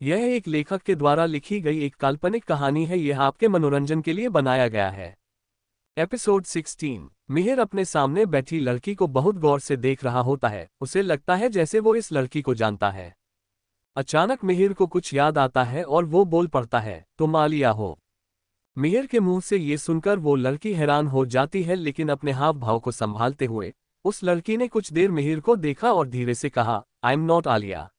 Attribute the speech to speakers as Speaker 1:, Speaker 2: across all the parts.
Speaker 1: यह एक लेखक के द्वारा लिखी गई एक काल्पनिक कहानी है। यह आपके मनोरंजन के लिए बनाया गया है। एपिसोड 16। मिहिर अपने सामने बैठी लड़की को बहुत गौर से देख रहा होता है। उसे लगता है जैसे वो इस लड़की को जानता है। अचानक मिहिर को कुछ याद आता है और वो बोल पड़ता है, तुम आलिया हो। मिहिर के मुंह से ये सुनकर वो लड़की हैरान हो जाती है, लेकिन अपने हाव भाव को संभालते हुए उस लड़की ने कुछ देर मिहिर को देखा और धीरे से कहा, आई एम नॉट आलिया।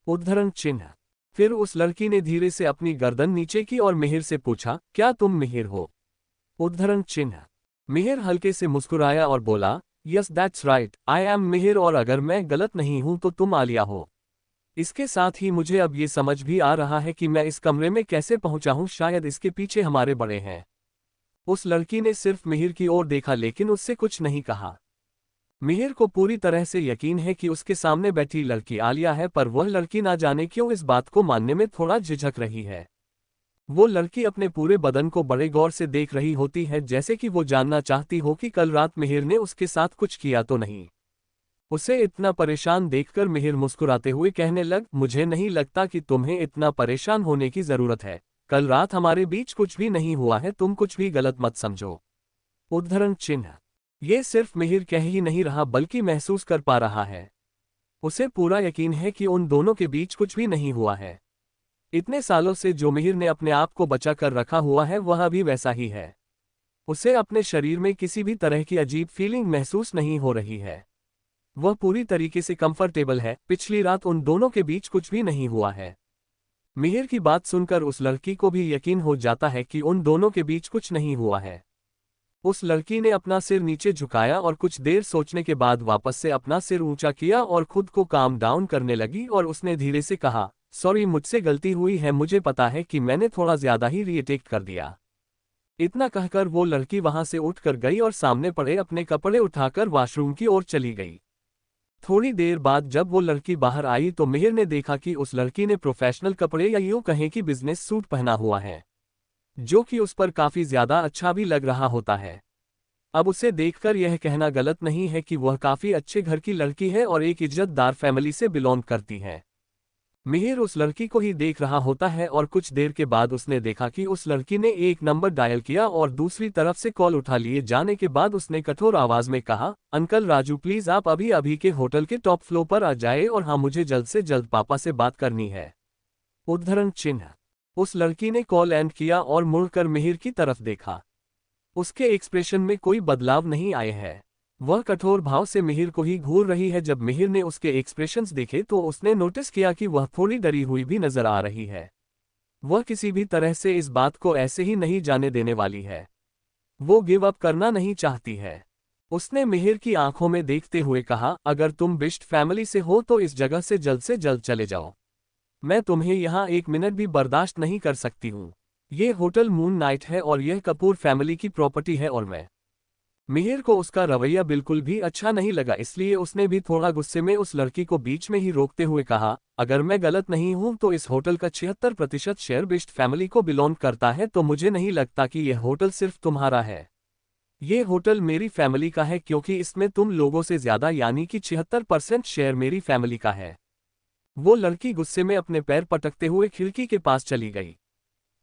Speaker 1: उद्धरण चिन्ह। फिर उस लड़की ने धीरे से अपनी गर्दन नीचे की और मिहिर से पूछा, क्या तुम मिहिर हो? उद्धरण चिन्ह। मिहिर हल्के से मुस्कुराया और बोला, yes that's right, I am Mihir, और अगर मैं गलत नहीं हूं तो तुम आलिया हो। इसके साथ ही मुझे अब ये समझ भी आ रहा है कि मैं इस कमरे में कैसे पहुंचा हूं। शायद इसके पीछे हमारे बड़े हैं। उस लड़की ने सिर्फ मिहिर की ओर देखा, लेकिन उससे कुछ नहीं कहा। मिहिर को पूरी तरह से यकीन है कि उसके सामने बैठी लड़की आलिया है, पर वह लड़की ना जाने क्यों इस बात को मानने में थोड़ा झिझक रही है। वो लड़की अपने पूरे बदन को बड़े गौर से देख रही होती है, जैसे कि वो जानना चाहती हो कि कल रात मिहिर ने उसके साथ कुछ किया तो नहीं। उसे इतना परेशान देखकर मिहिर मुस्कुराते हुए कहने लग, मुझे नहीं लगता कि तुम्हें इतना परेशान होने की जरूरत है। कल रात हमारे बीच कुछ भी नहीं हुआ है, तुम कुछ भी गलत मत समझो। उद्धरण चिन्ह। ये सिर्फ मिहिर कह ही नहीं रहा बल्कि महसूस कर पा रहा है। उसे पूरा यकीन है कि उन दोनों के बीच कुछ भी नहीं हुआ है। इतने सालों से जो मिहिर ने अपने आप को बचा कर रखा हुआ है वह अभी वैसा ही है। उसे अपने शरीर में किसी भी तरह की अजीब फीलिंग महसूस नहीं हो रही है। वह पूरी तरीके से कंफर्टेबल है। पिछली रात उन दोनों के बीच कुछ भी नहीं हुआ है। मिहिर की बात सुनकर उस लड़की को भी यकीन हो जाता है कि उन दोनों के बीच कुछ नहीं हुआ है। उस लड़की ने अपना सिर नीचे झुकाया और कुछ देर सोचने के बाद वापस से अपना सिर ऊंचा किया और खुद को काम डाउन करने लगी, और उसने धीरे से कहा, सॉरी, मुझसे गलती हुई है, मुझे पता है कि मैंने थोड़ा ज्यादा ही रिएक्ट कर दिया। इतना कहकर वो लड़की वहां से उठकर गई और सामने पड़े अपने कपड़े उठाकर वॉशरूम की ओर चली गई। थोड़ी देर बाद जब वो लड़की बाहर आई तो मिहिर ने देखा कि उस लड़की ने प्रोफेशनल कपड़े या यूं कहें कि बिजनेस सूट पहना हुआ है, जो कि उस पर काफी ज्यादा अच्छा भी लग रहा होता है। अब उसे देखकर यह कहना गलत नहीं है कि वह काफी अच्छे घर की लड़की है और एक इज्जतदार फैमिली से बिलोंग करती है। मिहिर उस लड़की को ही देख रहा होता है और कुछ देर के बाद उसने देखा कि उस लड़की ने एक नंबर डायल किया और दूसरी तरफ से कॉल उठा लिए जाने के बाद उसने कठोर आवाज में कहा, अंकल राजू, प्लीज आप अभी अभी के होटल के टॉप फ्लोर पर आ जाए और हाँ, मुझे जल्द से जल्द पापा से बात करनी है। उद्धरण चिन्ह। उस लड़की ने कॉल एंड किया और मुड़कर मिहिर की तरफ देखा। उसके एक्सप्रेशन में कोई बदलाव नहीं आए है। वह कठोर भाव से मिहिर को ही घूर रही है। जब मिहिर ने उसके एक्सप्रेशंस देखे तो उसने नोटिस किया कि वह थोड़ी डरी हुई भी नजर आ रही है। वह किसी भी तरह से इस बात को ऐसे ही नहीं जाने देने वाली है। वो गिव अप करना नहीं चाहती है। उसने मिहिर की आंखों में देखते हुए कहा, अगर तुम बिष्ट फैमिली से हो तो इस जगह से जल्द चले जाओ। मैं तुम्हें यहाँ एक मिनट भी बर्दाश्त नहीं कर सकती हूँ। ये होटल मून नाइट है और यह कपूर फैमिली की प्रॉपर्टी है और मैं। मिहिर को उसका रवैया बिल्कुल भी अच्छा नहीं लगा, इसलिए उसने भी थोड़ा गुस्से में उस लड़की को बीच में ही रोकते हुए कहा, अगर मैं गलत नहीं हूं तो इस होटल का 76% शेयर बिष्ट फैमिली को बिलोंग करता है, तो मुझे नहीं लगता कि यह होटल सिर्फ तुम्हारा है। ये होटल मेरी फैमिली का है, क्योंकि इसमें तुम लोगों से ज्यादा यानी कि 76% शेयर मेरी फैमिली का है। वो लड़की गुस्से में अपने पैर पटकते हुए खिड़की के पास चली गई।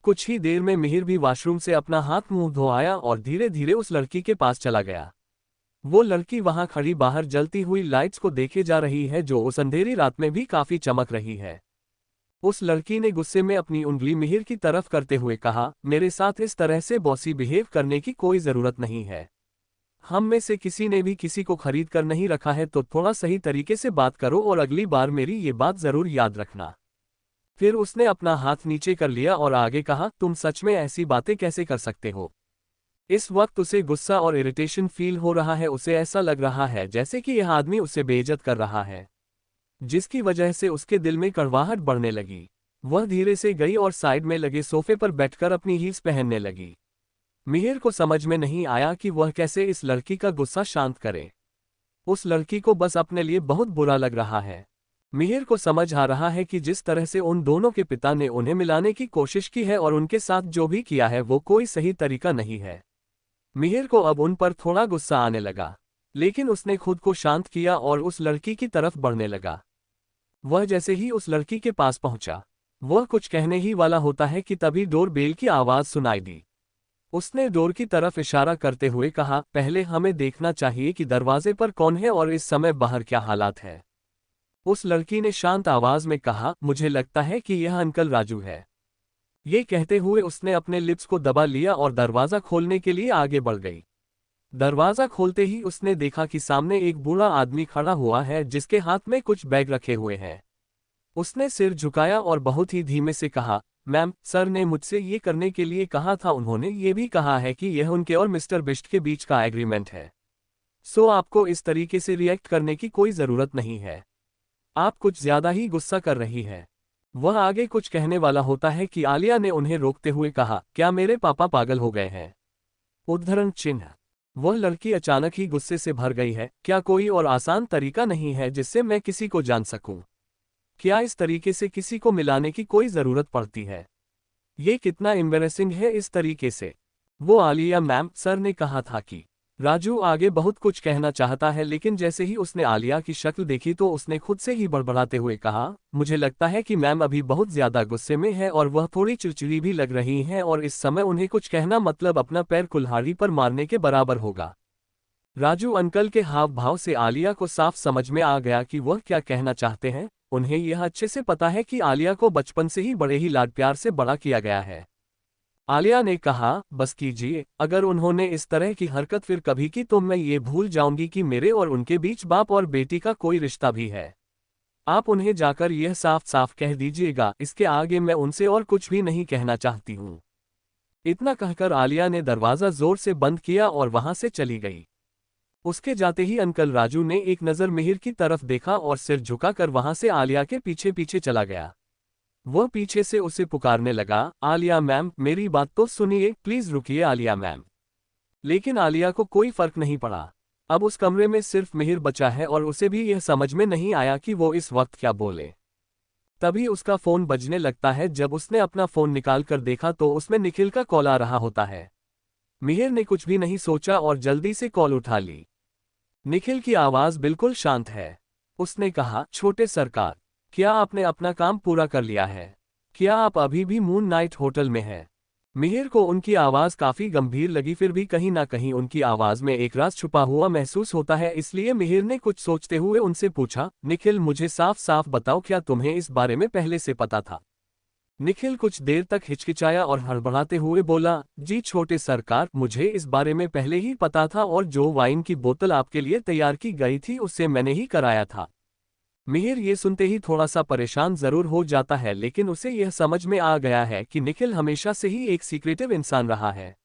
Speaker 1: कुछ ही देर में मिहिर भी वॉशरूम से अपना हाथ मुंह धो आया और धीरे धीरे उस लड़की के पास चला गया। वो लड़की वहां खड़ी बाहर जलती हुई लाइट्स को देखे जा रही है, जो उस अंधेरी रात में भी काफी चमक रही है। उस लड़की ने गुस्से में अपनी उंगली मिहिर की तरफ करते हुए कहा, मेरे साथ इस तरह से बॉसी बिहेव करने की कोई जरूरत नहीं है। हम में से किसी ने भी किसी को खरीद कर नहीं रखा है, तो थोड़ा सही तरीके से बात करो और अगली बार मेरी ये बात जरूर याद रखना। फिर उसने अपना हाथ नीचे कर लिया और आगे कहा, तुम सच में ऐसी बातें कैसे कर सकते हो? इस वक्त उसे गुस्सा और इरिटेशन फील हो रहा है। उसे ऐसा लग रहा है जैसे कि यह आदमी उसे बेइज्जत कर रहा है, जिसकी वजह से उसके दिल में कड़वाहट बढ़ने लगी। वह धीरे से गई और साइड में लगे सोफे पर बैठकर अपनी हील्स पहनने लगी। मिहिर को समझ में नहीं आया कि वह कैसे इस लड़की का गुस्सा शांत करे। उस लड़की को बस अपने लिए बहुत बुरा लग रहा है। मिहिर को समझ आ रहा है कि जिस तरह से उन दोनों के पिता ने उन्हें मिलाने की कोशिश की है और उनके साथ जो भी किया है वो कोई सही तरीका नहीं है। मिहिर को अब उन पर थोड़ा गुस्सा आने लगा, लेकिन उसने खुद को शांत किया और उस लड़की की तरफ बढ़ने लगा। वह जैसे ही उस लड़की के पास पहुंचा, वह कुछ कहने ही वाला होता है कि तभी डोर बेल की आवाज सुनाई दी। उसने डोर की तरफ इशारा करते हुए कहा, पहले हमें देखना चाहिए कि दरवाजे पर कौन है और इस समय बाहर क्या हालात है। उस लड़की ने शांत आवाज में कहा, मुझे लगता है कि यह अंकल राजू है। ये कहते हुए उसने अपने लिप्स को दबा लिया और दरवाजा खोलने के लिए आगे बढ़ गई। दरवाजा खोलते ही उसने देखा कि सामने एक बूढ़ा आदमी खड़ा हुआ है जिसके हाथ में कुछ बैग रखे हुए हैं। उसने सिर झुकाया और बहुत ही धीमे से कहा, मैम, सर ने मुझसे ये करने के लिए कहा था। उन्होंने ये भी कहा है कि यह उनके और मिस्टर बिस्ट के बीच का एग्रीमेंट है। सो आपको इस तरीके से रिएक्ट करने की कोई ज़रूरत नहीं है। आप कुछ ज्यादा ही गुस्सा कर रही है। वह आगे कुछ कहने वाला होता है कि आलिया ने उन्हें रोकते हुए कहा, क्या मेरे पापा पागल हो गए हैं? उद्धरण चिन्ह। वह लड़की अचानक ही गुस्से से भर गई है। क्या कोई और आसान तरीका नहीं है जिससे मैं किसी को जान सकूं? क्या इस तरीके से किसी को मिलाने की कोई जरूरत पड़ती है? ये कितना एम्बैरेसिंग है इस तरीके से। वो आलिया, मैम, सर ने कहा था कि राजू आगे बहुत कुछ कहना चाहता है, लेकिन जैसे ही उसने आलिया की शक्ल देखी तो उसने खुद से ही बड़बड़ाते हुए कहा, मुझे लगता है कि मैम अभी बहुत ज्यादा गुस्से में है और वह थोड़ी चिड़चिड़ी भी लग रही हैं और इस समय उन्हें कुछ कहना मतलब अपना पैर कुल्हाड़ी पर मारने के बराबर होगा। राजू अंकल के हाव भाव से आलिया को साफ समझ में आ गया कि वह क्या कहना चाहते हैं। उन्हें यह अच्छे से पता है कि आलिया को बचपन से ही बड़े ही लाड प्यार से बड़ा किया गया है। आलिया ने कहा, बस कीजिए, अगर उन्होंने इस तरह की हरकत फिर कभी की तो मैं ये भूल जाऊंगी कि मेरे और उनके बीच बाप और बेटी का कोई रिश्ता भी है। आप उन्हें जाकर यह साफ साफ कह दीजिएगा, इसके आगे मैं उनसे और कुछ भी नहीं कहना चाहती हूँ। इतना कहकर आलिया ने दरवाजा जोर से बंद किया और वहां से चली गई। उसके जाते ही अंकल राजू ने एक नज़र मिहिर की तरफ देखा और सिर झुकाकर वहां से आलिया के पीछे पीछे चला गया। वह पीछे से उसे पुकारने लगा, आलिया मैम, मेरी बात तो सुनिए, प्लीज रुकिए आलिया मैम। लेकिन आलिया को कोई फर्क नहीं पड़ा। अब उस कमरे में सिर्फ मिहिर बचा है और उसे भी यह समझ में नहीं आया कि वो इस वक्त क्या बोले। तभी उसका फोन बजने लगता है। जब उसने अपना फोन निकालकर देखा तो उसमें निखिल का कॉल आ रहा होता है। मिहिर ने कुछ भी नहीं सोचा और जल्दी से कॉल उठा ली। निखिल की आवाज बिल्कुल शांत है। उसने कहा, छोटे सरकार, क्या आपने अपना काम पूरा कर लिया है? क्या आप अभी भी मून नाइट होटल में हैं? मिहिर को उनकी आवाज काफी गंभीर लगी, फिर भी कहीं ना कहीं उनकी आवाज में एक राज छुपा हुआ महसूस होता है। इसलिए मिहिर ने कुछ सोचते हुए उनसे पूछा, निखिल, मुझे साफ साफ बताओ, क्या तुम्हें इस बारे में पहले से पता था? निखिल कुछ देर तक हिचकिचाया और हड़बड़ाते हुए बोला, जी छोटे सरकार, मुझे इस बारे में पहले ही पता था और जो वाइन की बोतल आपके लिए तैयार की गई थी उससे मैंने ही कराया था। मिहिर ये सुनते ही थोड़ा सा परेशान जरूर हो जाता है, लेकिन उसे यह समझ में आ गया है कि निखिल हमेशा से ही एक सीक्रेटिव इंसान रहा है।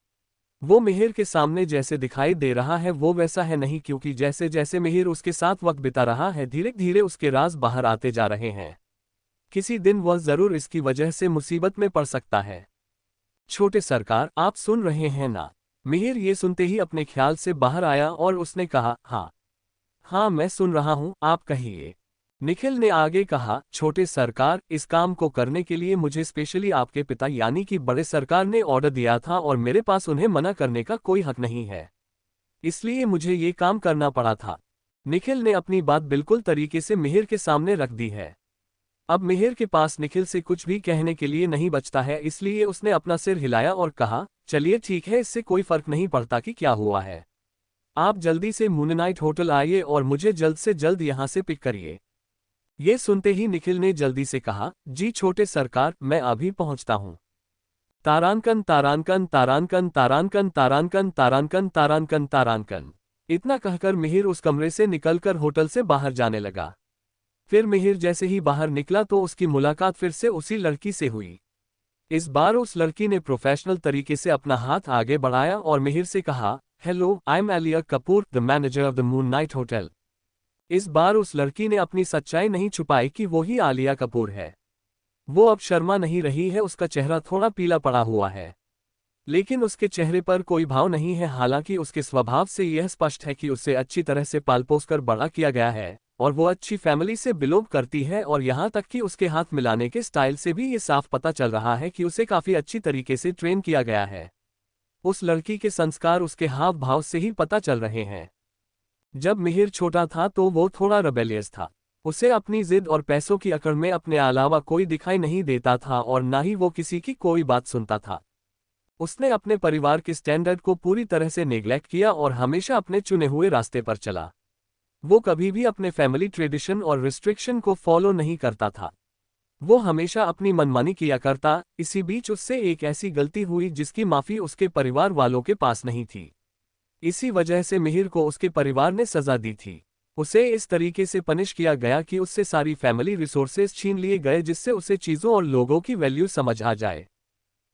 Speaker 1: वो मिहिर के सामने जैसे दिखाई दे रहा है वो वैसा है नहीं, क्योंकि जैसे जैसे मिहिर उसके साथ वक्त बिता रहा है धीरे धीरे उसके राज बाहर आते जा रहे हैं। किसी दिन वह जरूर इसकी वजह से मुसीबत में पड़ सकता है। छोटे सरकार, आप सुन रहे हैं ना? मिहिर ये सुनते ही अपने ख्याल से बाहर आया और उसने कहा, हाँ हाँ, मैं सुन रहा हूँ, आप कहिए। निखिल ने आगे कहा, छोटे सरकार, इस काम को करने के लिए मुझे स्पेशली आपके पिता यानी कि बड़े सरकार ने ऑर्डर दिया था और मेरे पास उन्हें मना करने का कोई हक नहीं है, इसलिए मुझे ये काम करना पड़ा था। निखिल ने अपनी बात बिल्कुल तरीके से मिहिर के सामने रख दी है। अब मिहिर के पास निखिल से कुछ भी कहने के लिए नहीं बचता है, इसलिए उसने अपना सिर हिलाया और कहा, चलिए ठीक है, इससे कोई फर्क नहीं पड़ता कि क्या हुआ है। आप जल्दी से मूननाइट होटल आइए और मुझे जल्द से जल्द यहाँ से पिक करिए। ये सुनते ही निखिल ने जल्दी से कहा, जी छोटे सरकार, मैं अभी पहुंचता हूं। तारांकन तारांकन तारांकन तारांकन तारांकन तारांकन तारांकन तारांकन। इतना कहकर मिहिर उस कमरे से निकलकर होटल से बाहर जाने लगा। फिर मिहिर जैसे ही बाहर निकला तो उसकी मुलाकात फिर से उसी लड़की से हुई। इस बार उस लड़की ने प्रोफेशनल तरीके से अपना हाथ आगे बढ़ाया और मिहिर से कहा, hello, I am Alia Kapoor, the manager of the moon night hotel. इस बार उस लड़की ने अपनी सच्चाई नहीं छुपाई कि वो ही आलिया कपूर है। वो अब शर्मा नहीं रही है, उसका चेहरा थोड़ा पीला पड़ा हुआ है, लेकिन उसके चेहरे पर कोई भाव नहीं है। हालांकि उसके स्वभाव से यह स्पष्ट है कि उसे अच्छी तरह से पाल पोस कर बड़ा किया गया है और वो अच्छी फैमिली से बिलोंग करती है, और यहाँ तक कि उसके हाथ मिलाने के स्टाइल से भी ये साफ पता चल रहा है कि उसे काफी अच्छी तरीके से ट्रेन किया गया है। उस लड़की के संस्कार उसके हाव भाव से ही पता चल रहे हैं। जब मिहिर छोटा था तो वो थोड़ा रेबेलियस था। उसे अपनी जिद और पैसों की अकड़ में अपने अलावा कोई दिखाई नहीं देता था और ना ही वो किसी की कोई बात सुनता था। उसने अपने परिवार के स्टैंडर्ड को पूरी तरह से नेग्लेक्ट किया और हमेशा अपने चुने हुए रास्ते पर चला। वो कभी भी अपने फैमिली ट्रेडिशन और रिस्ट्रिक्शन को फॉलो नहीं करता था। वो हमेशा अपनी मनमानी किया करता। इसी बीच उससे एक ऐसी गलती हुई जिसकी माफी उसके परिवार वालों के पास नहीं थी। इसी वजह से मिहिर को उसके परिवार ने सजा दी थी। उसे इस तरीके से पनिश किया गया कि उससे सारी फैमिली रिसोर्सेज छीन लिए गए, जिससे उसे चीजों और लोगों की वैल्यू समझ आ जाए।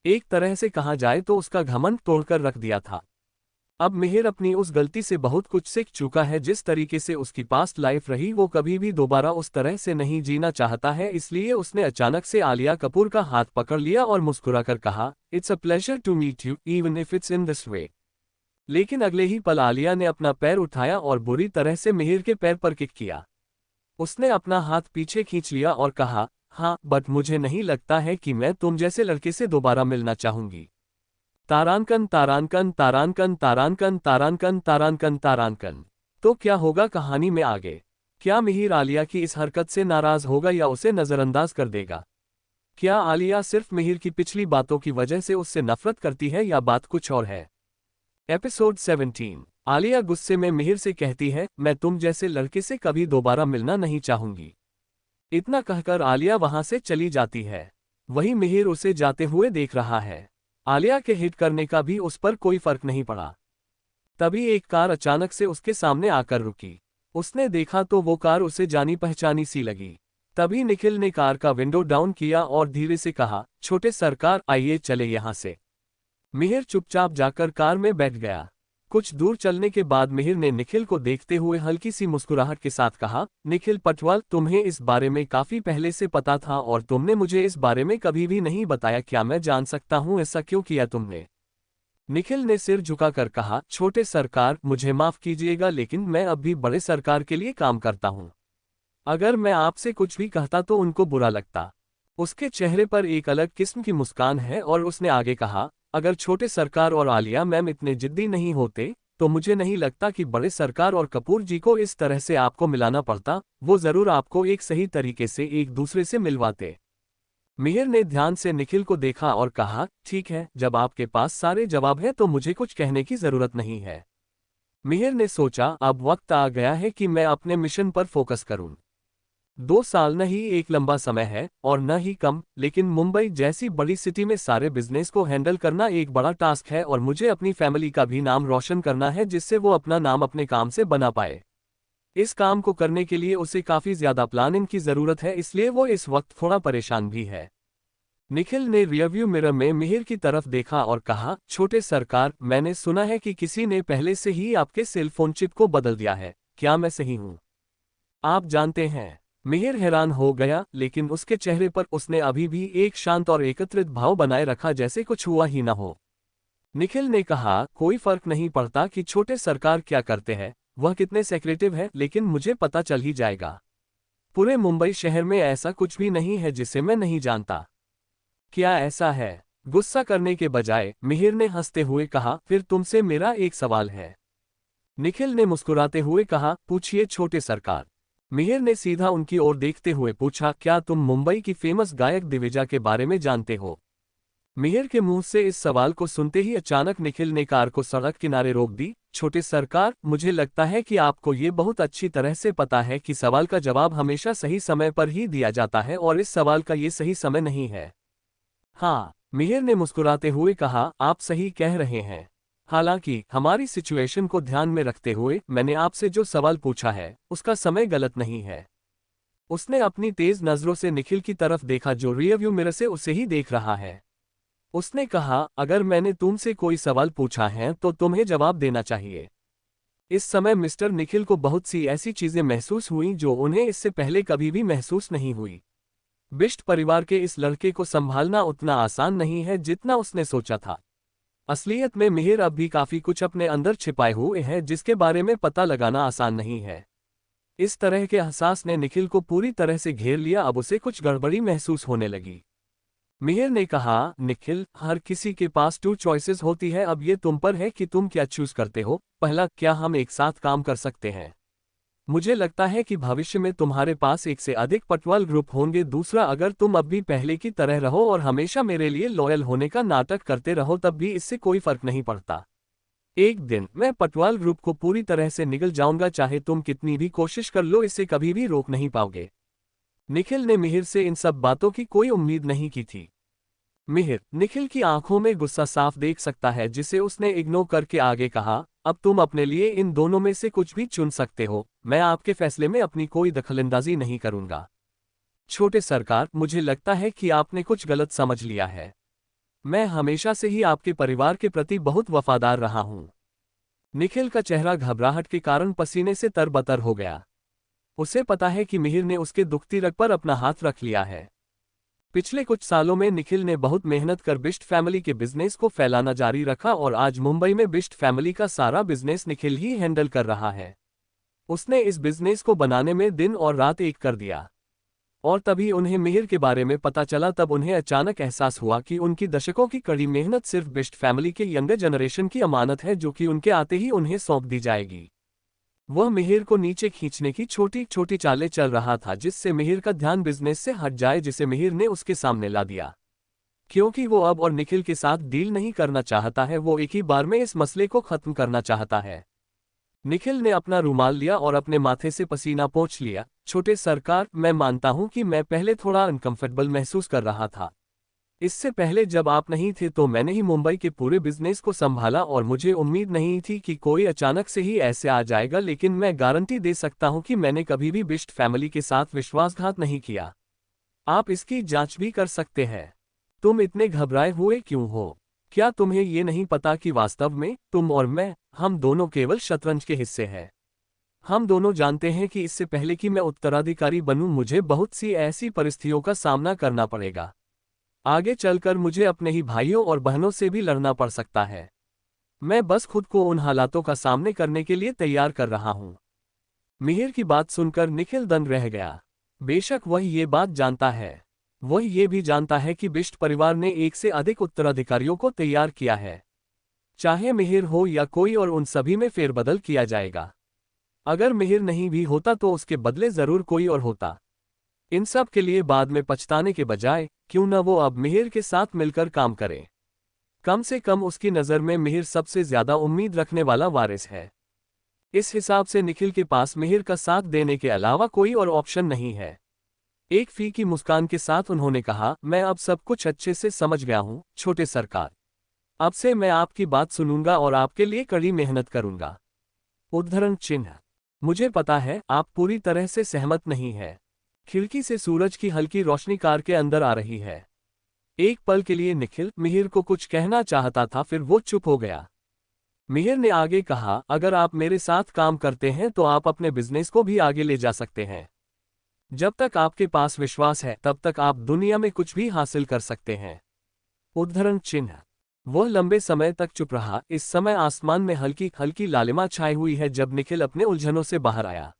Speaker 1: एक तरह से कहा जाए तो उसका घमंड तोड़कर रख दिया था। अब मिहिर अपनी उस गलती से बहुत कुछ सीख चुका है। जिस तरीके से उसकी पास्ट लाइफ रही वो कभी भी दोबारा उस तरह से नहीं जीना चाहता है। इसलिए उसने अचानक से आलिया कपूर का हाथ पकड़ लिया और मुस्कुराकर कहा, it's a pleasure to meet you even if it's in this way. लेकिन अगले ही पल आलिया ने अपना पैर उठाया और बुरी तरह से मिहिर के पैर पर किक किया। उसने अपना हाथ पीछे खींच लिया और कहा, हाँ बट मुझे नहीं लगता है कि मैं तुम जैसे लड़के से दोबारा मिलना चाहूंगी। तारांकन तारांकन तारांकन तारांकन तारांकन तारांकन तारांकन। तो क्या होगा कहानी में आगे? क्या मिहिर आलिया की इस हरकत से नाराज होगा या उसे नजरअंदाज कर देगा? क्या आलिया सिर्फ मिहिर की पिछली बातों की वजह से उससे नफरत करती है या बात कुछ और है? एपिसोड 17। आलिया गुस्से में मिहिर से कहती है, मैं तुम जैसे लड़के से कभी दोबारा मिलना नहीं चाहूंगी। इतना कहकर आलिया वहां से चली जाती है। वहीं मिहिर उसे जाते हुए देख रहा है। आलिया के हिट करने का भी उस पर कोई फर्क नहीं पड़ा। तभी एक कार अचानक से उसके सामने आकर रुकी। उसने देखा तो वो कार उसे जानी पहचानी सी लगी। तभी निखिल ने कार का विंडो डाउन किया और धीरे से कहा, छोटे सरकार आइए चले यहां से। मिहिर चुपचाप जाकर कार में बैठ गया। कुछ दूर चलने के बाद मिहिर ने निखिल को देखते हुए हल्की सी मुस्कुराहट के साथ कहा, निखिल पटवाल, तुम्हें इस बारे में काफी पहले से पता था और तुमने मुझे इस बारे में कभी भी नहीं बताया। क्या मैं जान सकता हूं ऐसा क्यों किया तुमने? निखिल ने सिर झुकाकर कहा, छोटे सरकार मुझे माफ कीजिएगा लेकिन मैं अब भी बड़े सरकार के लिए काम करता हूं। अगर मैं आपसे कुछ भी कहता तो उनको बुरा लगता। उसके चेहरे पर एक अलग किस्म की मुस्कान है और उसने आगे कहा, अगर छोटे सरकार और आलिया मैम इतने जिद्दी नहीं होते तो मुझे नहीं लगता कि बड़े सरकार और कपूर जी को इस तरह से आपको मिलाना पड़ता। वो जरूर आपको एक सही तरीके से एक दूसरे से मिलवाते। मिहिर ने ध्यान से निखिल को देखा और कहा, ठीक है, जब आपके पास सारे जवाब हैं तो मुझे कुछ कहने की जरूरत नहीं है। मिहिर ने सोचा, अब वक्त आ गया है कि मैं अपने मिशन पर फोकस करूं। 2 साल न ही एक लंबा समय है और न ही कम, लेकिन मुंबई जैसी बड़ी सिटी में सारे बिजनेस को हैंडल करना एक बड़ा टास्क है और मुझे अपनी फैमिली का भी नाम रोशन करना है जिससे वो अपना नाम अपने काम से बना पाए। इस काम को करने के लिए उसे काफी ज्यादा प्लानिंग की जरूरत है, इसलिए वो इस वक्त थोड़ा परेशान भी है। निखिल ने रियरव्यू मिरर में मिहिर की तरफ देखा और कहा, छोटे सरकार, मैंने सुना है कि किसी ने पहले से ही आपके सेल फोन चिप को बदल दिया है, क्या मैं सही हूं? आप जानते हैं? मिहिर हैरान हो गया, लेकिन उसके चेहरे पर उसने अभी भी एक शांत और एकत्रित भाव बनाए रखा जैसे कुछ हुआ ही न हो। निखिल ने कहा, कोई फर्क नहीं पड़ता कि छोटे सरकार क्या करते हैं, वह कितने सेक्रेटिव है, लेकिन मुझे पता चल ही जाएगा। पूरे मुंबई शहर में ऐसा कुछ भी नहीं है जिसे मैं नहीं जानता। क्या ऐसा है? गुस्सा करने के बजाय मिहिर ने हंसते हुए कहा, फिर तुमसे मेरा एक सवाल है। निखिल ने मुस्कुराते हुए कहा, पूछिए छोटे सरकार। मिहिर ने सीधा उनकी ओर देखते हुए पूछा, क्या तुम मुंबई की फेमस गायक दिविजा के बारे में जानते हो? मिहिर के मुंह से इस सवाल को सुनते ही अचानक निखिल ने कार को सड़क किनारे रोक दी। छोटे सरकार, मुझे लगता है कि आपको ये बहुत अच्छी तरह से पता है कि सवाल का जवाब हमेशा सही समय पर ही दिया जाता है और इस सवाल का ये सही समय नहीं है। हाँ, मिहिर ने मुस्कुराते हुए कहा, आप सही कह रहे हैं। हालांकि हमारी सिचुएशन को ध्यान में रखते हुए मैंने आपसे जो सवाल पूछा है उसका समय गलत नहीं है। उसने अपनी तेज नजरों से निखिल की तरफ देखा जो रियरव्यू मिरर से उसे ही देख रहा है। उसने कहा, अगर मैंने तुमसे कोई सवाल पूछा है तो तुम्हें जवाब देना चाहिए। इस समय मिस्टर निखिल को बहुत सी ऐसी चीजें महसूस हुई जो उन्हें इससे पहले कभी भी महसूस नहीं हुई। बिष्ट परिवार के इस लड़के को संभालना उतना आसान नहीं है जितना उसने सोचा था। असलियत में मिहिर अब भी काफी कुछ अपने अंदर छिपाए हुए हैं जिसके बारे में पता लगाना आसान नहीं है। इस तरह के एहसास ने निखिल को पूरी तरह से घेर लिया। अब उसे कुछ गड़बड़ी महसूस होने लगी। मिहिर ने कहा, निखिल, हर किसी के पास 2 चॉइसेस होती है, अब ये तुम पर है कि तुम क्या चूज करते हो। पहला, क्या हम एक साथ काम कर सकते हैं? मुझे लगता है कि भविष्य में तुम्हारे पास एक से अधिक पटवाल ग्रुप होंगे। दूसरा, अगर तुम अब भी पहले की तरह रहो और हमेशा मेरे लिए लॉयल होने का नाटक करते रहो तब भी इससे कोई फर्क नहीं पड़ता। एक दिन मैं पटवाल ग्रुप को पूरी तरह से निगल जाऊंगा, चाहे तुम कितनी भी कोशिश कर लो, इसे कभी भी रोक नहीं पाओगे। निखिल ने मिहिर से इन सब बातों की कोई उम्मीद नहीं की थी। मिहिर निखिल की आंखों में गुस्सा साफ देख सकता है, जिसे उसने इग्नोर करके आगे कहा, अब तुम अपने लिए इन दोनों में से कुछ भी चुन सकते हो। मैं आपके फैसले में अपनी कोई दखलंदाजी नहीं करूंगा। छोटे सरकार, मुझे लगता है कि आपने कुछ गलत समझ लिया है। मैं हमेशा से ही आपके परिवार के प्रति बहुत वफादार रहा हूं। निखिल का चेहरा घबराहट के कारण पसीने से तरबतर हो गया। उसे पता है कि मिहिर ने उसके दुखती रग पर अपना हाथ रख लिया है। पिछले कुछ सालों में निखिल ने बहुत मेहनत कर बिष्ट फैमिली के बिजनेस को फैलाना जारी रखा और आज मुंबई में बिष्ट फैमिली का सारा बिजनेस निखिल ही हैंडल कर रहा है। उसने इस बिजनेस को बनाने में दिन और रात एक कर दिया। और तभी उन्हें मिहिर के बारे में पता चला, तब उन्हें अचानक एहसास हुआ कि उनकी दशकों की कड़ी मेहनत सिर्फ बिष्ट फैमिली के यंगर जनरेशन की अमानत है, जो कि उनके आते ही उन्हें सौंप दी जाएगी। वह मिहिर को नीचे खींचने की छोटी छोटी चालें चल रहा था, जिससे मिहिर का ध्यान बिजनेस से हट जाए, जिसे मिहिर ने उसके सामने ला दिया। क्योंकि वो अब और निखिल के साथ डील नहीं करना चाहता है, वो एक ही बार में इस मसले को खत्म करना चाहता है। निखिल ने अपना रुमाल लिया और अपने माथे से पसीना पोंछ लिया। छोटे सरकार, मैं मानता हूं कि मैं पहले थोड़ा अनकंफर्टेबल महसूस कर रहा था। इससे पहले जब आप नहीं थे तो मैंने ही मुंबई के पूरे बिजनेस को संभाला और मुझे उम्मीद नहीं थी कि कोई अचानक से ही ऐसे आ जाएगा, लेकिन मैं गारंटी दे सकता हूं कि मैंने कभी भी बिष्ट फैमिली के साथ विश्वासघात नहीं किया। आप इसकी जांच भी कर सकते हैं। तुम इतने घबराए हुए क्यों हो? क्या तुम्हें ये नहीं पता कि वास्तव में तुम और मैं, हम दोनों केवल शतरंज के हिस्से हैं। हम दोनों जानते हैं कि इससे पहले कि मैं उत्तराधिकारी बनूं, मुझे बहुत सी ऐसी परिस्थितियों का सामना करना पड़ेगा। आगे चलकर मुझे अपने ही भाइयों और बहनों से भी लड़ना पड़ सकता है। मैं बस खुद को उन हालातों का सामने करने के लिए तैयार कर रहा हूं। मिहिर की बात सुनकर निखिल दंग रह गया। बेशक वह ये बात जानता है। वह ये भी जानता है कि बिष्ट परिवार ने एक से अधिक उत्तराधिकारियों को तैयार किया है। चाहे मिहिर हो या कोई और, उन सभी में फेरबदल किया जाएगा। अगर मिहिर नहीं भी होता तो उसके बदले जरूर कोई और होता। इन सब के लिए बाद में पछताने के बजाय क्यों न वो अब मिहिर के साथ मिलकर काम करे। कम से कम उसकी नज़र में मिहिर सबसे ज्यादा उम्मीद रखने वाला वारिस है। इस हिसाब से निखिल के पास मिहिर का साथ देने के अलावा कोई और ऑप्शन नहीं है। एक फीकी मुस्कान के साथ उन्होंने कहा, मैं अब सब कुछ अच्छे से समझ गया हूं, छोटे सरकार। अब से मैं आपकी बात सुनूंगा और आपके लिए कड़ी मेहनत करूंगा। उद्धरण चिन्ह। मुझे पता है आप पूरी तरह से सहमत नहीं है। खिड़की से सूरज की हल्की रोशनी कार के अंदर आ रही है। एक पल के लिए निखिल मिहिर को कुछ कहना चाहता था, फिर वो चुप हो गया। मिहिर ने आगे कहा, अगर आप मेरे साथ काम करते हैं तो आप अपने बिजनेस को भी आगे ले जा सकते हैं। जब तक आपके पास विश्वास है तब तक आप दुनिया में कुछ भी हासिल कर सकते हैं। उद्धरण चिन्ह। वह लंबे समय तक चुप रहा। इस समय आसमान में हल्की हल्की लालिमा छाई हुई है। जब निखिल अपने उलझनों से बाहर आया,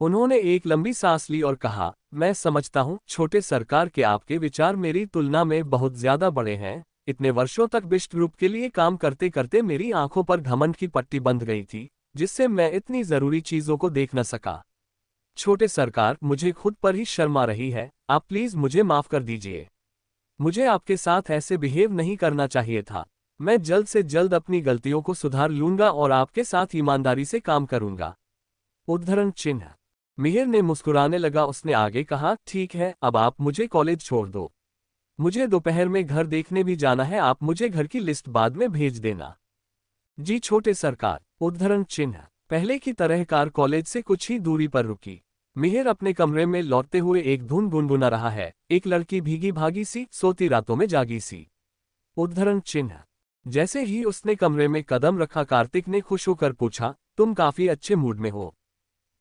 Speaker 1: उन्होंने एक लंबी सांस ली और कहा, मैं समझता हूं छोटे सरकार के आपके विचार मेरी तुलना में बहुत ज्यादा बड़े हैं। इतने वर्षों तक बिष्ट ग्रुप के लिए काम करते करते मेरी आंखों पर घमंड की पट्टी बंध गई थी, जिससे मैं इतनी जरूरी चीजों को देख न सका। छोटे सरकार, मुझे खुद पर ही शर्म आ रही है। आप प्लीज मुझे माफ कर दीजिए। मुझे आपके साथ ऐसे बिहेव नहीं करना चाहिए था। मैं जल्द से जल्द अपनी गलतियों को सुधार लूंगा और आपके साथ ईमानदारी से काम करूंगा। उद्धरण चिन्ह। मिहिर ने मुस्कुराने लगा। उसने आगे कहा, ठीक है, अब आप मुझे कॉलेज छोड़ दो। मुझे दोपहर में घर देखने भी जाना है। आप मुझे घर की लिस्ट बाद में भेज देना। जी छोटे सरकार। उद्धरण चिन्ह। पहले की तरह कार कॉलेज से कुछ ही दूरी पर रुकी। मिहिर अपने कमरे में लौटते हुए एक धुन गुनगुना रहा है, एक लड़की भीगी भागी सी, सोती रातों में जागी सी। उद्धरण चिन्ह। जैसे ही उसने कमरे में कदम रखा, कार्तिक ने खुश होकर पूछा, तुम काफी अच्छे मूड में हो।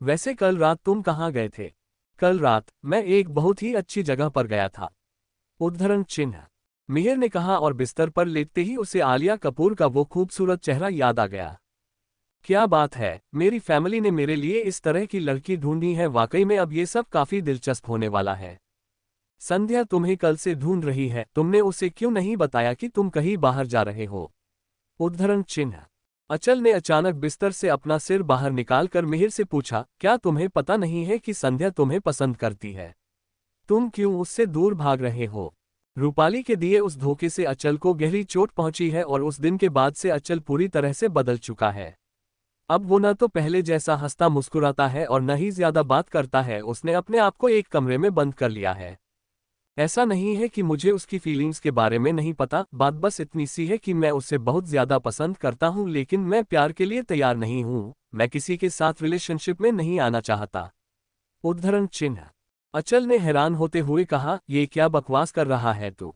Speaker 1: वैसे कल रात तुम कहाँ गए थे? कल रात मैं एक बहुत ही अच्छी जगह पर गया था। उद्धरण चिन्ह। मिहिर ने कहा और बिस्तर पर लेटते ही उसे आलिया कपूर का वो खूबसूरत चेहरा याद आ गया। क्या बात है, मेरी फैमिली ने मेरे लिए इस तरह की लड़की ढूंढी है। वाकई में अब ये सब काफी दिलचस्प होने वाला है। संध्या तुम्हें कल से ढूंढ रही है। तुमने उसे क्यों नहीं बताया कि तुम कहीं बाहर जा रहे हो? उद्धरण चिन्ह। अचल ने अचानक बिस्तर से अपना सिर बाहर निकालकर मिहिर से पूछा, क्या तुम्हें पता नहीं है कि संध्या तुम्हें पसंद करती है? तुम क्यों उससे दूर भाग रहे हो? रूपाली के दिए उस धोखे से अचल को गहरी चोट पहुंची है और उस दिन के बाद से अचल पूरी तरह से बदल चुका है। अब वो न तो पहले जैसा हंसता मुस्कुराता है और न ही ज्यादा बात करता है। उसने अपने आप को एक कमरे में बंद कर लिया है। ऐसा नहीं है कि मुझे उसकी फीलिंग्स के बारे में नहीं पता, बात बस इतनी सी है कि मैं उसे बहुत ज्यादा पसंद करता हूं, लेकिन मैं प्यार के लिए तैयार नहीं हूं। मैं किसी के साथ रिलेशनशिप में नहीं आना चाहता। उद्धरण चिन्ह। अचल ने हैरान होते हुए कहा, ये क्या बकवास कर रहा है तू?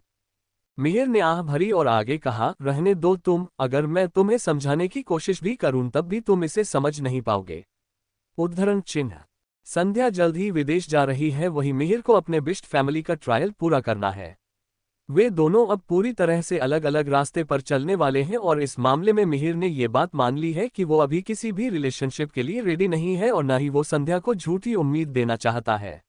Speaker 1: मिहिर ने आह भरी और आगे कहा, रहने दो तुम, अगर मैं तुम्हें समझाने की कोशिश भी करूं तब भी तुम इसे समझ नहीं पाओगे। उद्धरण चिन्ह। संध्या जल्द ही विदेश जा रही है, वही मिहिर को अपने बिस्ट फैमिली का ट्रायल पूरा करना है। वे दोनों अब पूरी तरह से अलग अलग रास्ते पर चलने वाले हैं और इस मामले में मिहिर ने ये बात मान ली है कि वो अभी किसी भी रिलेशनशिप के लिए रेडी नहीं है और न ही वो संध्या को झूठी उम्मीद देना चाहता है।